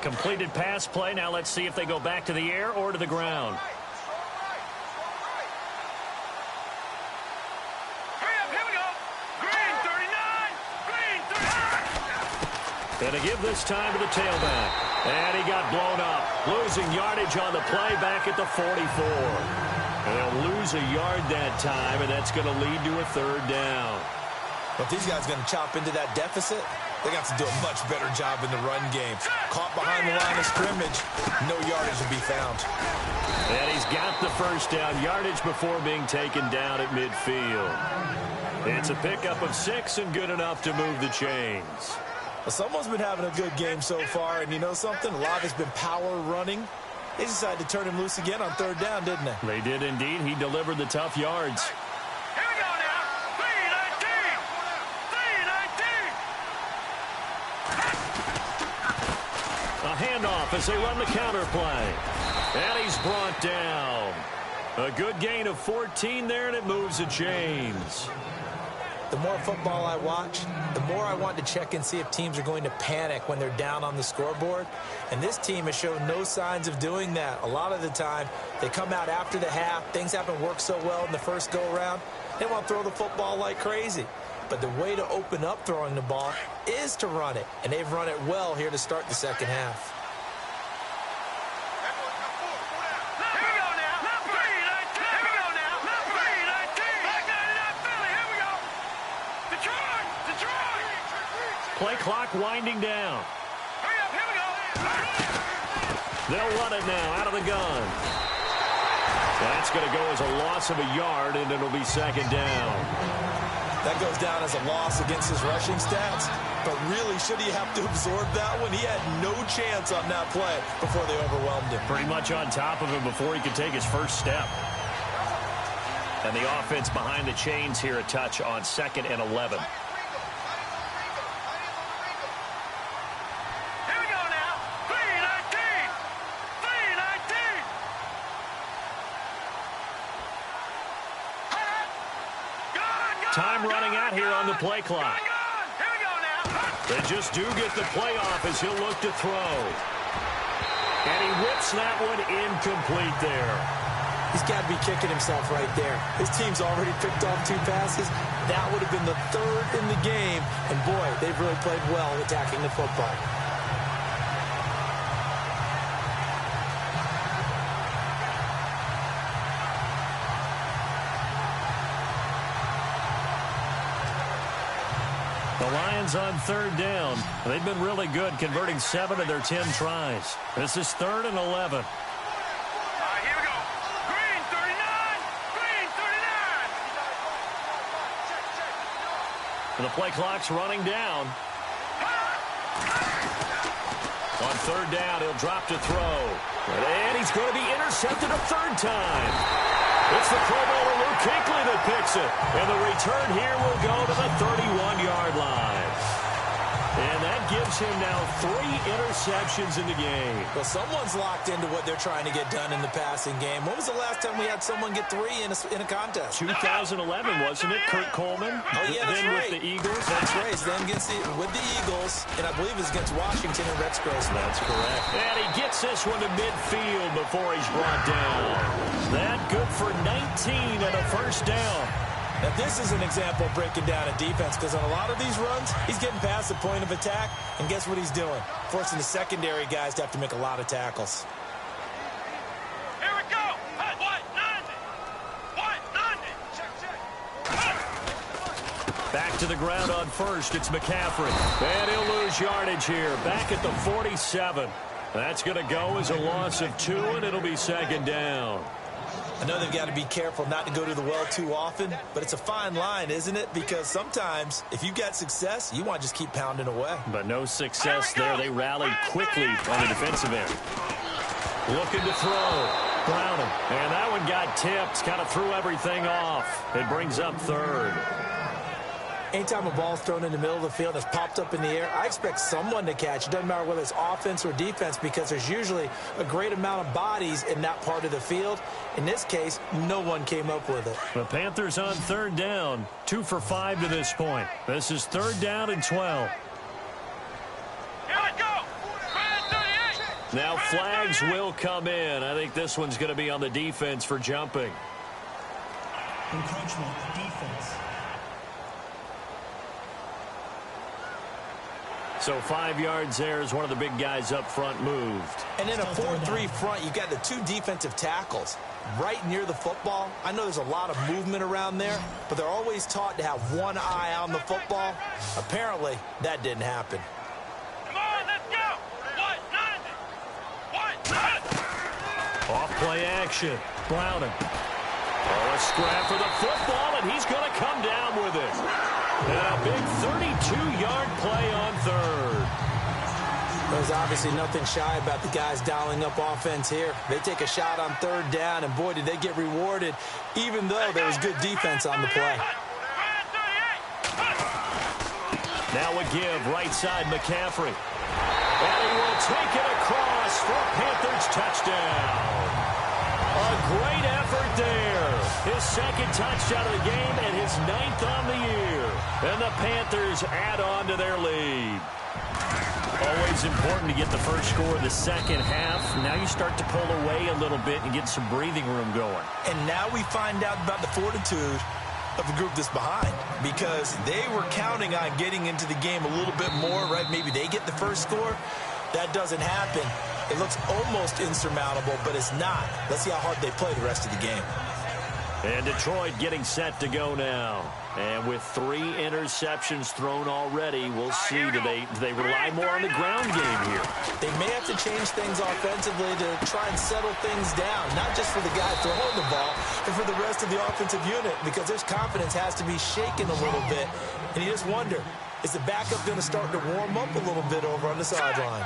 Completed pass play. Now let's see if they go back to the air or to the ground. Hurry up, here we go. Green 39. Green 39. And a give this time to the tailback. And he got blown up. Losing yardage on the play back at the 44. And they'll lose a yard that time, and that's going to lead to a 3rd down. But these guys are going to chop into that deficit. They got to do a much better job in the run game. Caught behind the line of scrimmage. No yardage to be found. And he's got the first down. Yardage before being taken down at midfield. It's a pickup of 6 and good enough to move the chains. Well, someone's been having a good game so far. And you know something? A lot has been power running. They decided to turn him loose again on 3rd down, didn't they? They did indeed. He delivered the tough yards. Here we go now. 319. 319. A handoff as they run the counter play. And he's brought down. A good gain of 14 there, and it moves the chains. The more football I watch, the more I want to check and see if teams are going to panic when they're down on the scoreboard. And this team has shown no signs of doing that. A lot of the time, they come out after the half. Things haven't worked so well in the first go-around. They want to throw the football like crazy. But the way to open up throwing the ball is to run it. And they've run it well here to start the second half. Play clock winding down. Hurry up, here we go. They'll run it now out of the gun. That's going to go as a loss of a yard, and it'll be 2nd down. That goes down as a loss against his rushing stats. But really, should he have to absorb that one? He had no chance on that play before they overwhelmed him. Pretty much on top of him before he could take his first step. And the offense behind the chains here, a touch on 2nd and 11. Time running out here on the play clock. They just do get the playoff as he'll look to throw. And he whips that one incomplete there. He's got to be kicking himself right there. His team's already picked off 2 passes. That would have been the 3rd in the game. And, boy, they've really played well attacking the football. The Lions on 3rd down. They've been really good, converting 7 of their 10 tries. This is 3rd and 11. Here we go. Green 39. Green 39. The play clock's running down. On 3rd down, he'll drop to throw. And he's going to be intercepted a 3rd time. It's the Pro Bowler Luke Kuechly that picks it. And the return here will go to the 31-yard line. And that gives him now 3 interceptions in the game. Well, someone's locked into what they're trying to get done in the passing game. When was the last time we had someone get 3 in a contest? 2011, wasn't it? Kurt Coleman? Oh, yeah, that's then right. with the Eagles. That's right. Then with the Eagles, and I believe it's against Washington and Rex Grossman. That's correct. And he gets this one to midfield before he's brought down. That good for 19 and a 1st down. Now, this is an example of breaking down a defense, because on a lot of these runs, he's getting past the point of attack, and guess what he's doing? Forcing the secondary guys to have to make a lot of tackles. Here we go. Hey, White 90. Check. Back to the ground on 1st. It's McCaffrey. And he'll lose yardage here. Back at the 47. That's going to go as a loss of 2, and it'll be 2nd down. I know they've got to be careful not to go to the well too often, but it's a fine line, isn't it? Because sometimes, if you've got success, you want to just keep pounding away. But no success there. They rallied quickly on the defensive end. Looking to throw. Browning. And that one got tipped. Kind of threw everything off. It brings up 3rd. Anytime a ball's thrown in the middle of the field that's popped up in the air, I expect someone to catch. It doesn't matter whether it's offense or defense, because there's usually a great amount of bodies in that part of the field. In this case, no one came up with it. The Panthers on 3rd down. 2 for 5 to this point. This is 3rd down and 12. Here we go. Brand 38. Now flags will come in. I think this one's going to be on the defense for jumping. Encroachment, defense. So 5 yards there as one of the big guys up front moved. And in a 4-3 front, you've got the 2 defensive tackles right near the football. I know there's a lot of movement around there, but they're always taught to have one eye on the football. Apparently, that didn't happen. Come on, let's go. White 90. Off play action. Browning. Oh, a scrap for the football, and he's going to come down with it. And a big 32-yard play on 3rd. There's obviously nothing shy about the guys dialing up offense here. They take a shot on 3rd down, and boy, did they get rewarded, even though there was good defense on the play. Now a give, right side McCaffrey. And he will take it across for a Panthers touchdown. A great effort there. His 2nd touchdown of the game and his 9th on the year. And the Panthers add on to their lead. Always important to get the first score of the 2nd half. Now you start to pull away a little bit and get some breathing room going. And now we find out about the fortitude of the group that's behind, because they were counting on getting into the game a little bit more, right? Maybe they get the first score. That doesn't happen. It looks almost insurmountable, but it's not. Let's see how hard they play the rest of the game. And Detroit getting set to go now. And with 3 interceptions thrown already, we'll see, do they rely more on the ground game here? They may have to change things offensively to try and settle things down, not just for the guy throwing the ball, but for the rest of the offensive unit, because their confidence has to be shaken a little bit. And you just wonder, is the backup going to start to warm up a little bit over on the sideline?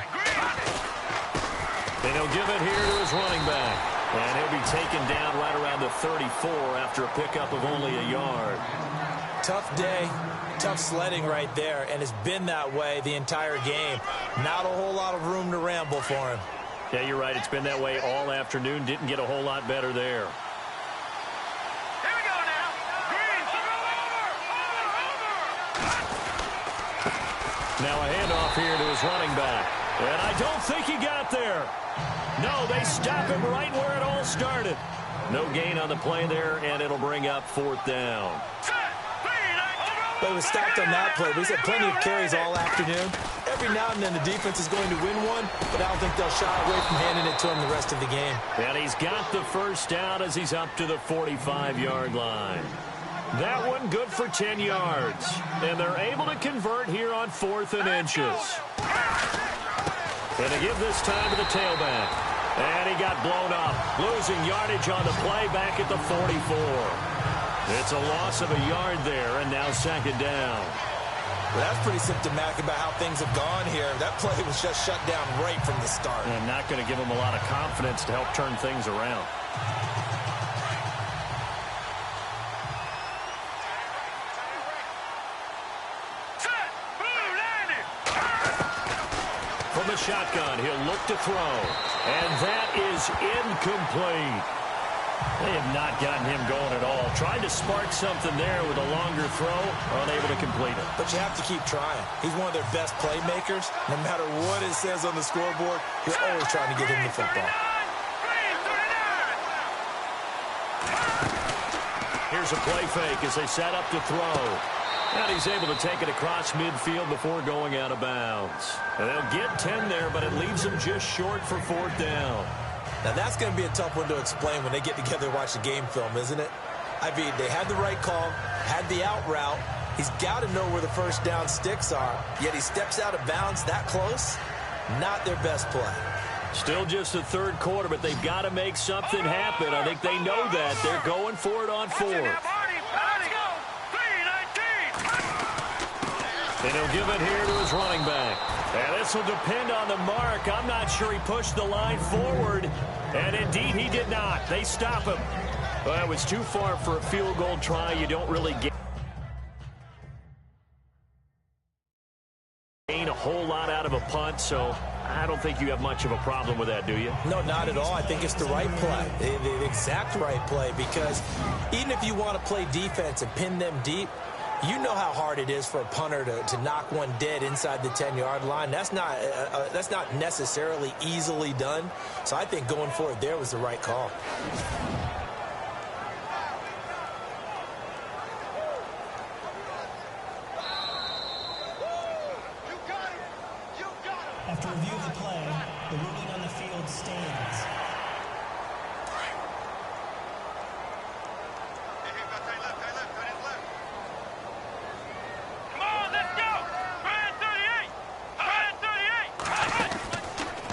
And he'll give it here to his running back. And he'll be taken down right around the 34 after a pickup of only a yard. Tough day, tough sledding right there, and it's been that way the entire game. Not a whole lot of room to ramble for him. Yeah, you're right. It's been that way all afternoon. Didn't get a whole lot better there. Here we go now. Green, over. Now a handoff here to his running back. And I don't think he got there. No, they stop him right where it all started. No gain on the play there, and it'll bring up 4th down. But he was stopped on that play, but he's had plenty of carries all afternoon. Every now and then the defense is going to win one, but I don't think they'll shy away from handing it to him the rest of the game. And he's got the 1st down as he's up to the 45-yard line. That one good for 10 yards. And they're able to convert here on 4th and inches. And they give this time to the tailback. And he got blown up, losing yardage on the play back at the 44. It's a loss of a yard there, and now 2nd down. Well, that's pretty symptomatic about how things have gone here. That play was just shut down right from the start. And not going to give him a lot of confidence to help turn things around. From the shotgun, he'll look to throw. And that is incomplete. They have not gotten him going at all. Tried to spark something there with a longer throw, unable to complete it. But you have to keep trying. He's one of their best playmakers. No matter what it says on the scoreboard, you're always trying to get him the football. Here's a play fake as they set up to throw. And he's able to take it across midfield before going out of bounds. And they'll get 10 there, but it leaves them just short for 4th down. Now, that's going to be a tough one to explain when they get together and watch the game film, isn't it? I mean, they had the right call, had the out route. He's got to know where the 1st down sticks are, yet he steps out of bounds that close. Not their best play. Still just the 3rd quarter, but they've got to make something happen. I think they know that. They're going for it on 4th. And he'll give it here to his running back. And this will depend on the mark. I'm not sure he pushed the line forward. And indeed, he did not. They stop him. Well, it was too far for a field goal try. You don't really gain a whole lot out of a punt, so I don't think you have much of a problem with that, do you? No, not at all. I think it's the right play, the exact right play, because even if you want to play defense and pin them deep, you know how hard it is for a punter to knock one dead inside the 10-yard line. That's not necessarily easily done. So I think going for it there was the right call. After review of the play, the ruling on the field stands.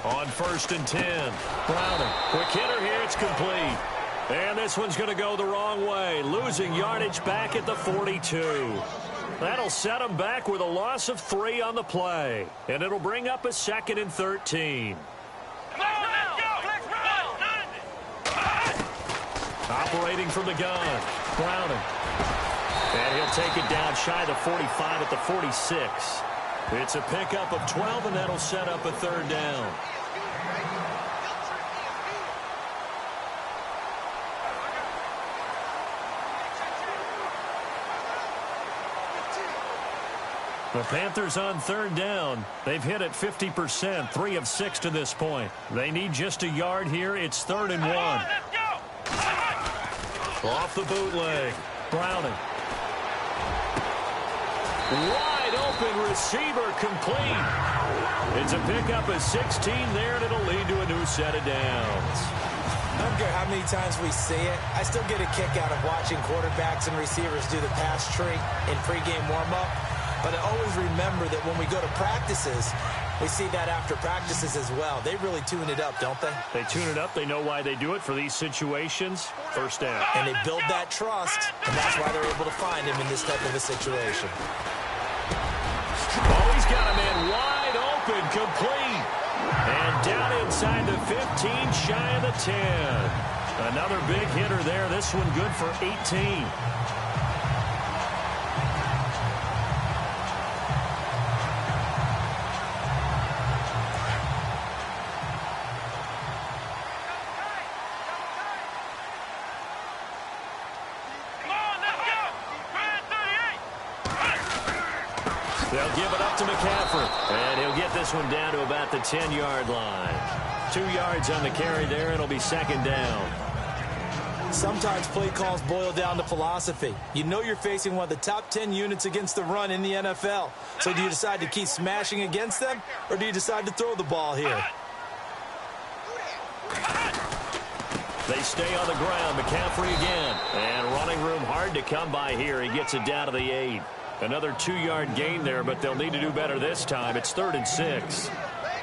On 1st and 10. Browning. Quick hitter here. It's complete. And this one's going to go the wrong way. Losing yardage back at the 42. That'll set them back with a loss of 3 on the play. And it'll bring up a 2nd and 13. Operating from the gun. Browning. And he'll take it down shy of the 45 at the 46. It's a pickup of 12, and that'll set up a 3rd down. The Panthers on 3rd down. They've hit it 50%, 3 of 6 to this point. They need just a yard here. It's 3rd and 1. Off the bootleg. Browning. Wide open receiver complete. It's a pickup of 16 there, and it'll lead to a new set of downs. I don't care how many times we see it. I still get a kick out of watching quarterbacks and receivers do the pass tree in pregame warm-up. But I always remember that when we go to practices, we see that after practices as well. They really tune it up, don't they? They tune it up. They know why they do it for these situations. 1st down. And they build that trust, and that's why they're able to find him in this type of a situation. Oh, he's got a man wide open, complete. And down inside the 15, shy of the 10. Another big hitter there. This one good for 18. They'll give it up to McCaffrey, and he'll get this one down to about the 10-yard line. 2 yards on the carry there, and it'll be second down. Sometimes play calls boil down to philosophy. You know you're facing one of the top 10 units against the run in the NFL. So do you decide to keep smashing against them, or do you decide to throw the ball here? They stay on the ground. McCaffrey again. And running room hard to come by here. He gets it down to the 8. Another 2-yard gain there, but they'll need to do better this time. It's 3rd and 6.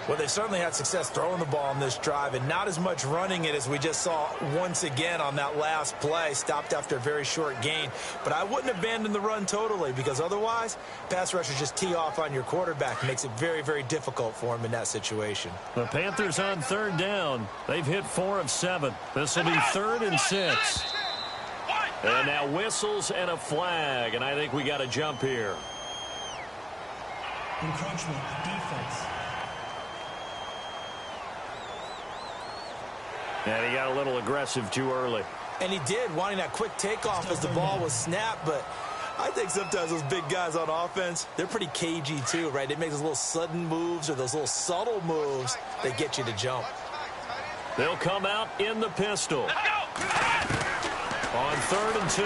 Well, they've certainly had success throwing the ball on this drive and not as much running it as we just saw once again on that last play. Stopped after a very short gain. But I wouldn't abandon the run totally, because otherwise, pass rushers just tee off on your quarterback. It makes it very, very difficult for him in that situation. The Panthers on 3rd down. They've hit 4 of 7. This will be 3rd and 6. And now whistles and a flag, and I think we got to jump here. Encroachment, defense. And he got a little aggressive too early. And he did, wanting that quick takeoff as the ball was snapped. But I think sometimes those big guys on offense, they're pretty cagey too, right? They make those little sudden moves or those little subtle moves that get you to jump. They'll come out in the pistol. On 3rd and 2.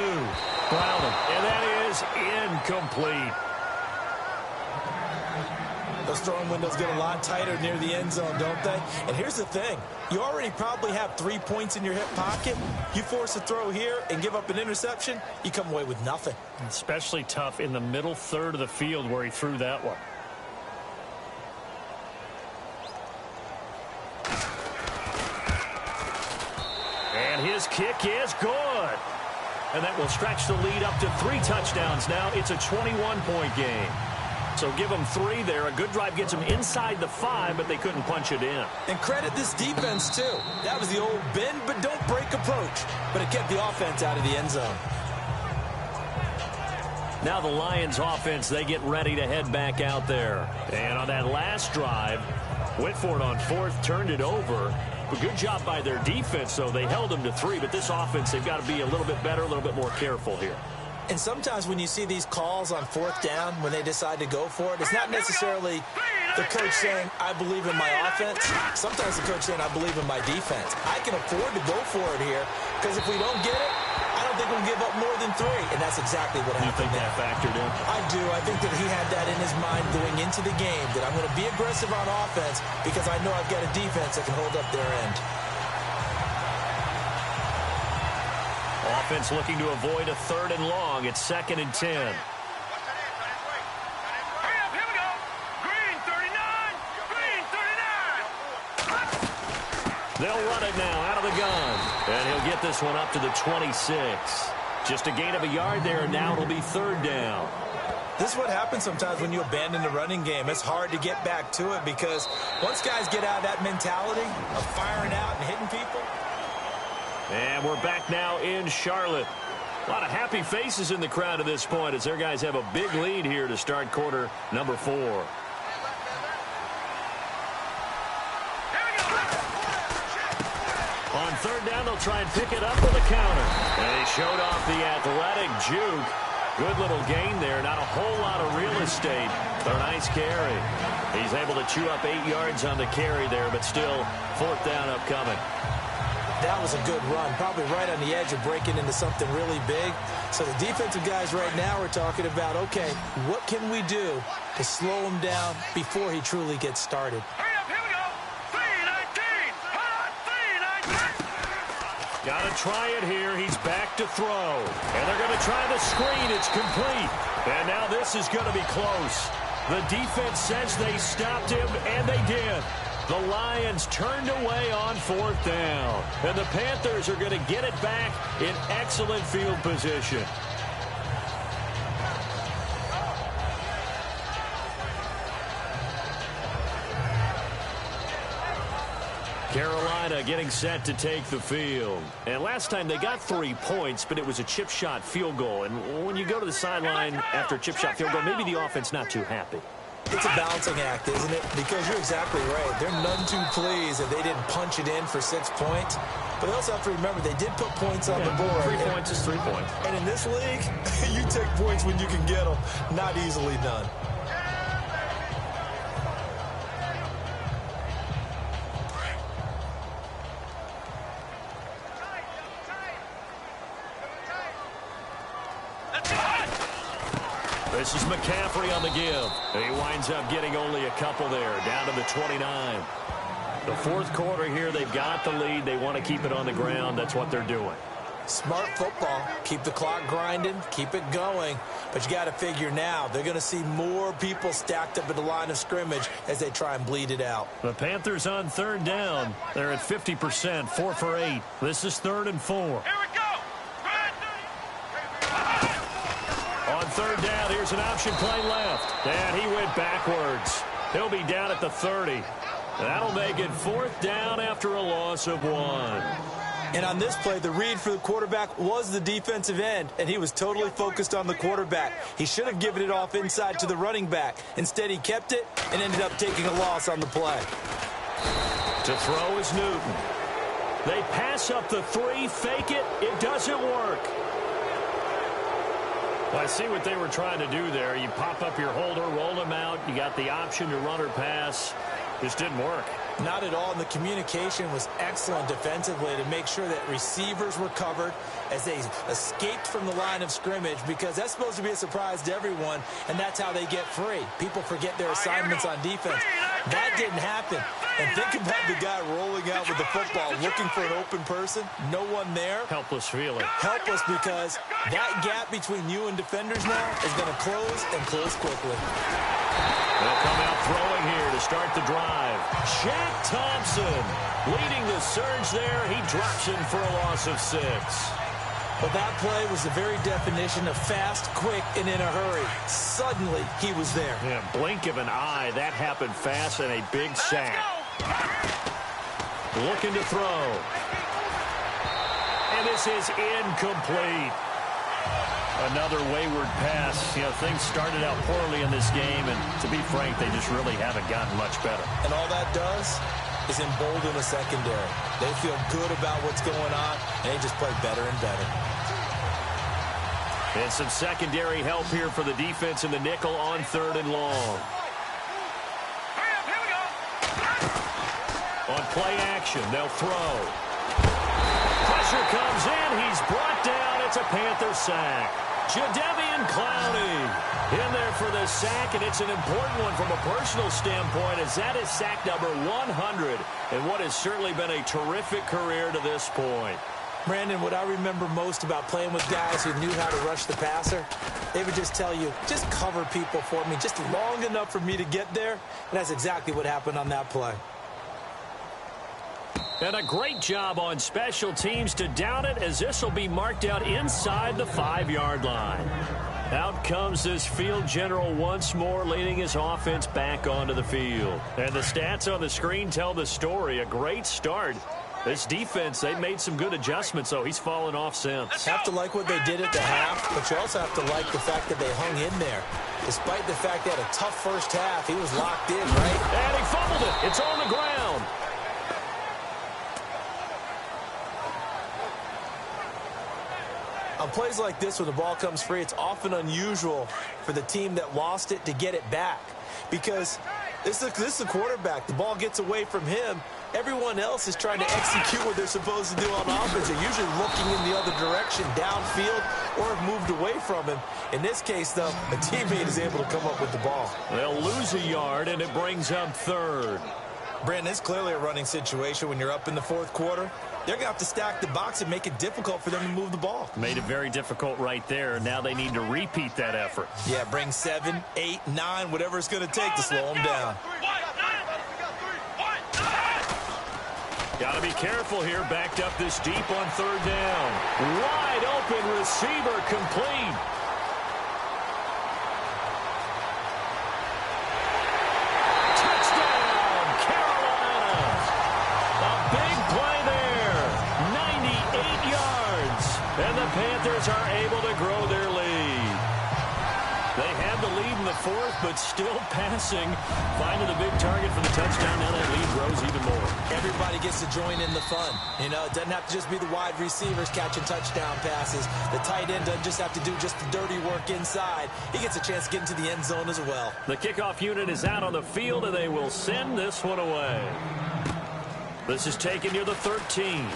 Browning. And that is incomplete. Those throwing windows get a lot tighter near the end zone, don't they? And here's the thing. You already probably have 3 points in your hip pocket. You force a throw here and give up an interception, you come away with nothing. Especially tough in the middle third of the field where he threw that one. And his kick is good. And that will stretch the lead up to 3 touchdowns now. It's a 21-point game. So give them 3 there. A good drive gets them inside the 5, but they couldn't punch it in. And credit this defense, too. That was the old bend but don't break approach. But it kept the offense out of the end zone. Now the Lions offense, they get ready to head back out there. And on that last drive, Whitford on 4th turned it over. But good job by their defense, though. They held them to 3. But this offense, they've got to be a little bit better, a little bit more careful here. And sometimes when you see these calls on 4th down, when they decide to go for it, it's not necessarily the coach saying, I believe in my offense. Sometimes the coach saying, I believe in my defense. I can afford to go for it here, because if we don't get it, I don't think we'll give up more than 3. And that's exactly what happened. You think that factored in? I do. I think that he had that in his mind going into the game, that I'm going to be aggressive on offense because I know I've got a defense that can hold up their end. Offense looking to avoid a 3rd and long. It's 2nd and 10. Hurry up, here we go. Green 39. Green 39. They'll run it now out of the gun. And he'll get this one up to the 26. Just a gain of a yard there, and now it'll be 3rd down. This is what happens sometimes when you abandon the running game. It's hard to get back to it because once guys get out of that mentality of firing out and hitting people. And we're back now in Charlotte. A lot of happy faces in the crowd at this point as their guys have a big lead here to start quarter number 4. On 3rd down, they'll try and pick it up with a counter. And they showed off the athletic juke. Good little gain there. Not a whole lot of real estate, but a nice carry. He's able to chew up 8 yards on the carry there, but still 4th down upcoming. That was a good run, probably right on the edge of breaking into something really big. So the defensive guys right now are talking about, okay, what can we do to slow him down before he truly gets started? Hurry up, here we go. 319. Hold on, 319. Got to try it here. He's back to throw. And they're going to try the screen. It's complete. And now this is going to be close. The defense says they stopped him, and they did. The Lions turned away on 4th down. And the Panthers are going to get it back in excellent field position. Carolina getting set to take the field. And last time they got 3 points, but it was a chip shot field goal. And when you go to the sideline after a chip shot field goal, maybe the offense not too happy. It's a balancing act, isn't it? Because you're exactly right. They're none too pleased that they didn't punch it in for 6 points. But they also have to remember they did put points on the board. 3 points is 3 points. And in this league, you take points when you can get them. Not easily done. This is McCaffrey on the give. He winds up getting only a couple there, down to the 29. The fourth quarter here, they've got the lead. They want to keep it on the ground. That's what they're doing. Smart football. Keep the clock grinding. Keep it going. But you got to figure now, they're going to see more people stacked up at the line of scrimmage as they try and bleed it out. The Panthers on third down. They're at 50%, 4 for 8. This is 3rd and 4. Here we go. On third down, here's an option play left. And he went backwards. He'll be down at the 30. That'll make it 4th down after a loss of 1. And on this play, the read for the quarterback was the defensive end, and he was totally focused on the quarterback. He should have given it off inside to the running back. Instead, he kept it and ended up taking a loss on the play. To throw is Newton. They pass up the 3, fake it. It doesn't work. Well, I see what they were trying to do there. You pop up your holder, roll him out. You got the option to run or pass. Just didn't work. Not at all, and the communication was excellent defensively to make sure that receivers were covered as they escaped from the line of scrimmage, because that's supposed to be a surprise to everyone, and that's how they get free. People forget their assignments on defense. That didn't happen. And think about the guy rolling out with the football, looking for an open person, no one there. Helpless feeling. Helpless, because that gap between you and defenders now is going to close, and close quickly. They'll come out throwing here to start the drive. Shaq Thompson leading the surge there. He drops in for a loss of 6. Well, that play was the very definition of fast, quick, and in a hurry. Suddenly, he was there. Yeah, blink of an eye. That happened fast and a big sack. Looking to throw. And this is incomplete. Another wayward pass. You know, things started out poorly in this game, and to be frank, they just really haven't gotten much better. And all that does is embolden the secondary. They feel good about what's going on, and they just play better and better. And some secondary help here for the defense in the nickel on 3rd and long. Here we go. On play action, they'll throw. Pressure comes in. He's brought down. It's a Panther sack. Jadeveon Clowney in there for the sack, and it's an important one from a personal standpoint, as that is sack number 100 in what has certainly been a terrific career to this point. Brandon, what I remember most about playing with guys who knew how to rush the passer, they would just tell you, just cover people for me, just long enough for me to get there, and that's exactly what happened on that play. And a great job on special teams to down it, as this will be marked out inside the 5-yard line. Out comes this field general once more, leading his offense back onto the field. And the stats on the screen tell the story. A great start. This defense, they made some good adjustments, so he's fallen off since. Have to like what they did at the half, but you also have to like the fact that they hung in there. Despite the fact they had a tough first half, he was locked in, right? And he fumbled it. It's on the ground. On plays like this, when the ball comes free, it's often unusual for the team that lost it to get it back, because this is the quarterback. The ball gets away from him. Everyone else is trying to execute what they're supposed to do on offense. They're usually looking in the other direction, downfield, or have moved away from him. In this case, though, a teammate is able to come up with the ball. They'll lose a yard, and it brings up 3rd. Brandon, it's clearly a running situation when you're up in the 4th quarter. They're going to have to stack the box and make it difficult for them to move the ball. Made it very difficult right there. Now they need to repeat that effort. Yeah, bring 7, 8, 9, whatever it's going to take to slow them down. Got to be careful here. Backed up this deep on 3rd down. Wide open receiver, complete. Touchdown, Carolina. A big play there. 98 yards. And the Panthers are able to grow their lead. They had the lead in the 4th, but still passing. Finding the big target for the touchdown. Now that lead grows even more. Everybody gets to join in the fun. You know, it doesn't have to just be the wide receivers catching touchdown passes. The tight end doesn't just have to do just the dirty work inside. He gets a chance to get into the end zone as well. The kickoff unit is out on the field, and they will send this one away. This is taken near the 13.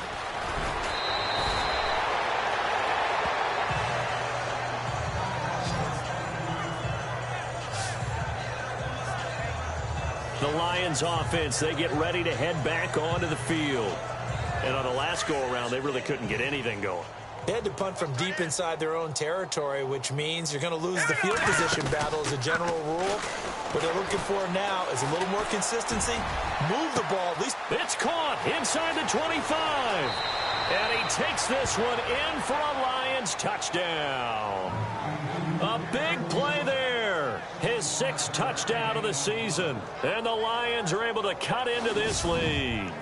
The Lions offense, they get ready to head back onto the field. And on the last go-around, they really couldn't get anything going. They had to punt from deep inside their own territory, which means you're going to lose the field position battle as a general rule. What they're looking for now is a little more consistency. Move the ball at least. It's caught inside the 25. And he takes this one in for a Lions touchdown. A big play there. His 6th touchdown of the season. And the Lions are able to cut into this lead.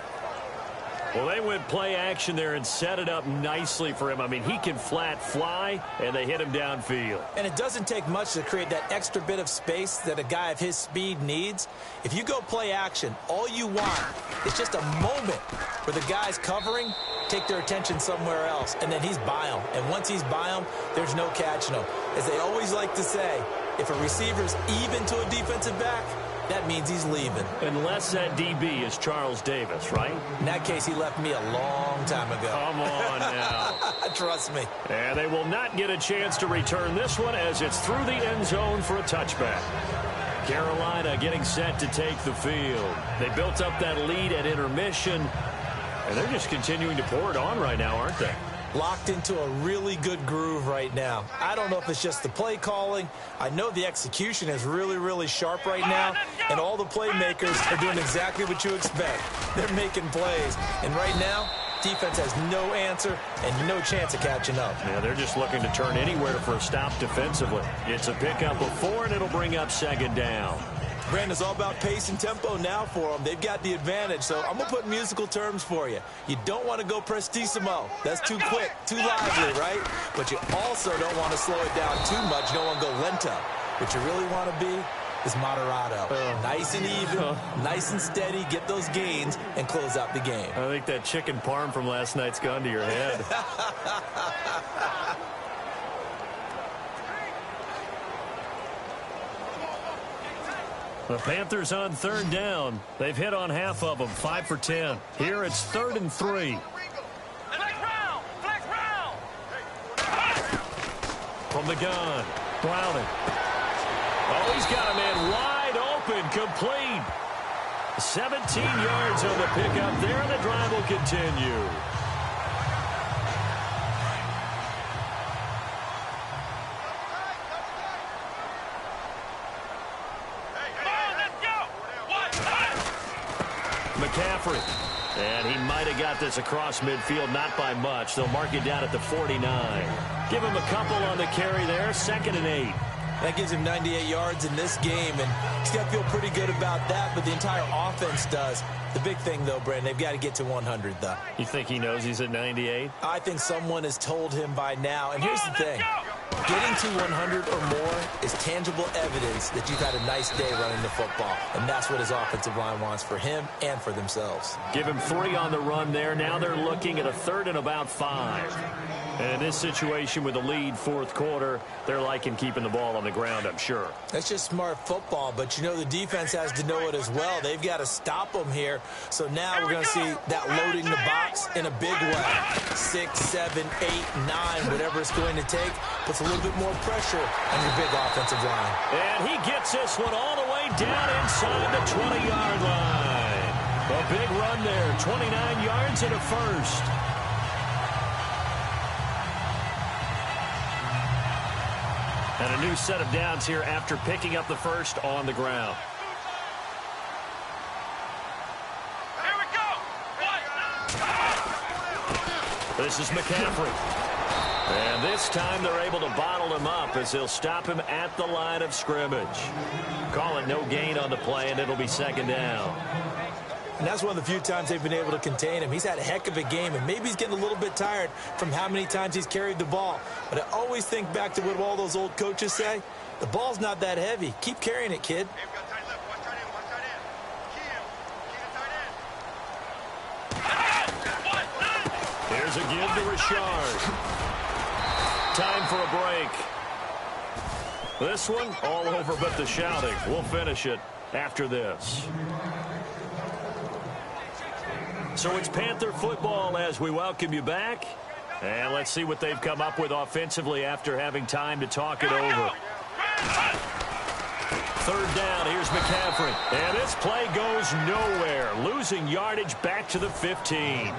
Well, they went play action there and set it up nicely for him. I mean, he can flat fly, and they hit him downfield. And it doesn't take much to create that extra bit of space that a guy of his speed needs. If you go play action, all you want is just a moment where the guys covering take their attention somewhere else, and then he's by them. And once he's by them, there's no catching him. As they always like to say, if a receiver's even to a defensive back, that means he's leaving. Unless that DB is Charles Davis, right? In that case, he left me a long time ago. Come on now. Trust me. And they will not get a chance to return this one as it's through the end zone for a touchback. Carolina getting set to take the field. They built up that lead at intermission, and they're just continuing to pour it on right now, aren't they? Locked into a really good groove right now. I don't know if it's just the play calling. I know the execution is really, really sharp right now, and all the playmakers are doing exactly what you expect. They're making plays, and right now, defense has no answer and no chance of catching up. Yeah, they're just looking to turn anywhere for a stop defensively. It's a pickup of 4, and it'll bring up 2nd down. Brandon, it's all about pace and tempo now for them. They've got the advantage, so I'm going to put musical terms for you. You don't want to go prestissimo. That's too quick, too lively, right? But you also don't want to slow it down too much. You don't want to go lento. What you really want to be is moderato. Nice and even, nice and steady, get those gains, and close out the game. I think that chicken parm from last night's gone to your head. The Panthers on 3rd down. They've hit on half of them, 5 for 10. Here it's 3rd and 3. From the gun, Browning. Oh, he's got a man wide open, complete. 17 yards on the pickup there, and the drive will continue. McCaffrey. And he might have got this across midfield, not by much. They'll mark it down at the 49. Give him a couple on the carry there, 2nd and 8. That gives him 98 yards in this game, and he's got to feel pretty good about that, but the entire offense does. The big thing, though, Brandon, they've got to get to 100, though. You think he knows he's at 98? I think someone has told him by now. And here's the thing. Getting to 100 or more is tangible evidence that you've had a nice day running the football. And that's what his offensive line wants for him and for themselves. Give him 3 on the run there. Now they're looking at a 3rd and about 5. And in this situation with the lead 4th quarter, they're liking keeping the ball on the ground, I'm sure. That's just smart football, but you know the defense has to know it as well. They've got to stop them here. So now we're going to see that loading the box in a big way. 6, 7, 8, 9, whatever it's going to take, puts a little bit more pressure on your big offensive line. And he gets this one all the way down inside the 20-yard line. A big run there, 29 yards and a 1st. And a new set of downs here after picking up the 1st on the ground. Here we go. This is McCaffrey. And this time they're able to bottle him up as they'll stop him at the line of scrimmage. Call it no gain on the play, and it'll be 2nd down. And that's one of the few times they've been able to contain him. He's had a heck of a game, and maybe he's getting a little bit tired from how many times he's carried the ball. But I always think back to what all those old coaches say. The ball's not that heavy. Keep carrying it, kid. Here's a give to Richard. Time for a break. This one, all over but the shouting. We'll finish it after this. So it's Panther football as we welcome you back. And let's see what they've come up with offensively after having time to talk it over. third down. Here's McCaffrey. And this play goes nowhere. Losing yardage back to the 15.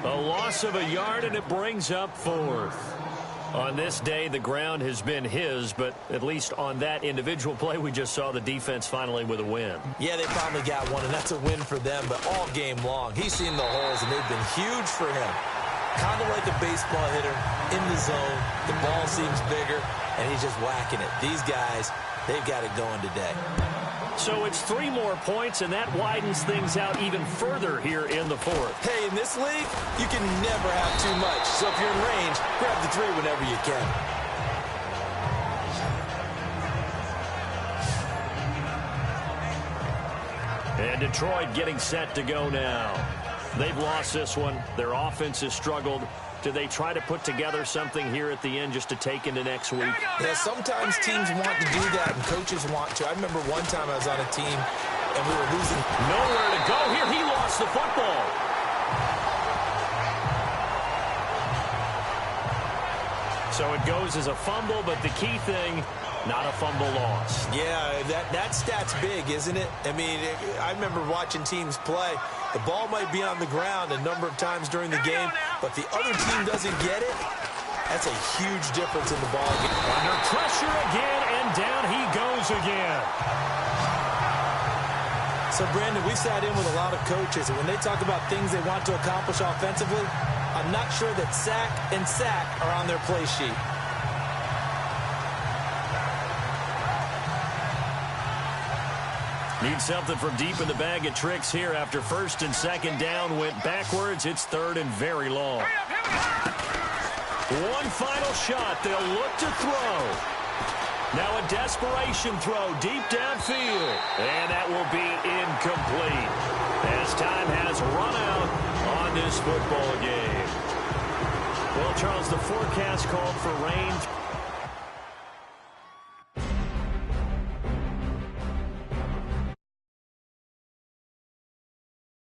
A loss of a yard, and it brings up fourth. On this day, the ground has been his, but at least on that individual play, we just saw the defense finally with a win. Yeah, they finally got one, and that's a win for them, but all game long, he's seen the holes, and they've been huge for him. Kind of like a baseball hitter in the zone. The ball seems bigger, and he's just whacking it. These guys, they've got it going today. So it's 3 more points, and that widens things out even further here in the fourth. Hey, in this league, you can never have too much. So if you're in range, grab the 3 whenever you can. And Detroit getting set to go now. They've lost this one. Their offense has struggled. Do they try to put together something here at the end just to take into next week? Yeah, sometimes teams want to do that and coaches want to. I remember one time I was on a team and we were losing. Nowhere to go here. He lost the football. So it goes as a fumble, but the key thing, not a fumble loss. Yeah, that stat's big, isn't it? I mean, I remember watching teams play. The ball might be on the ground a number of times during the game, but the other team doesn't get it. That's a huge difference in the ball game. Under pressure again, and down he goes again. So, Brandon, we sat in with a lot of coaches, and when they talk about things they want to accomplish offensively, I'm not sure that sack and sack are on their play sheet. Need something from deep in the bag of tricks here after first and second down went backwards. It's third and very long. One final shot. They'll look to throw. Now a desperation throw deep downfield. And that will be incomplete as time has run out on this football game. Well, Charles, the forecast called for rain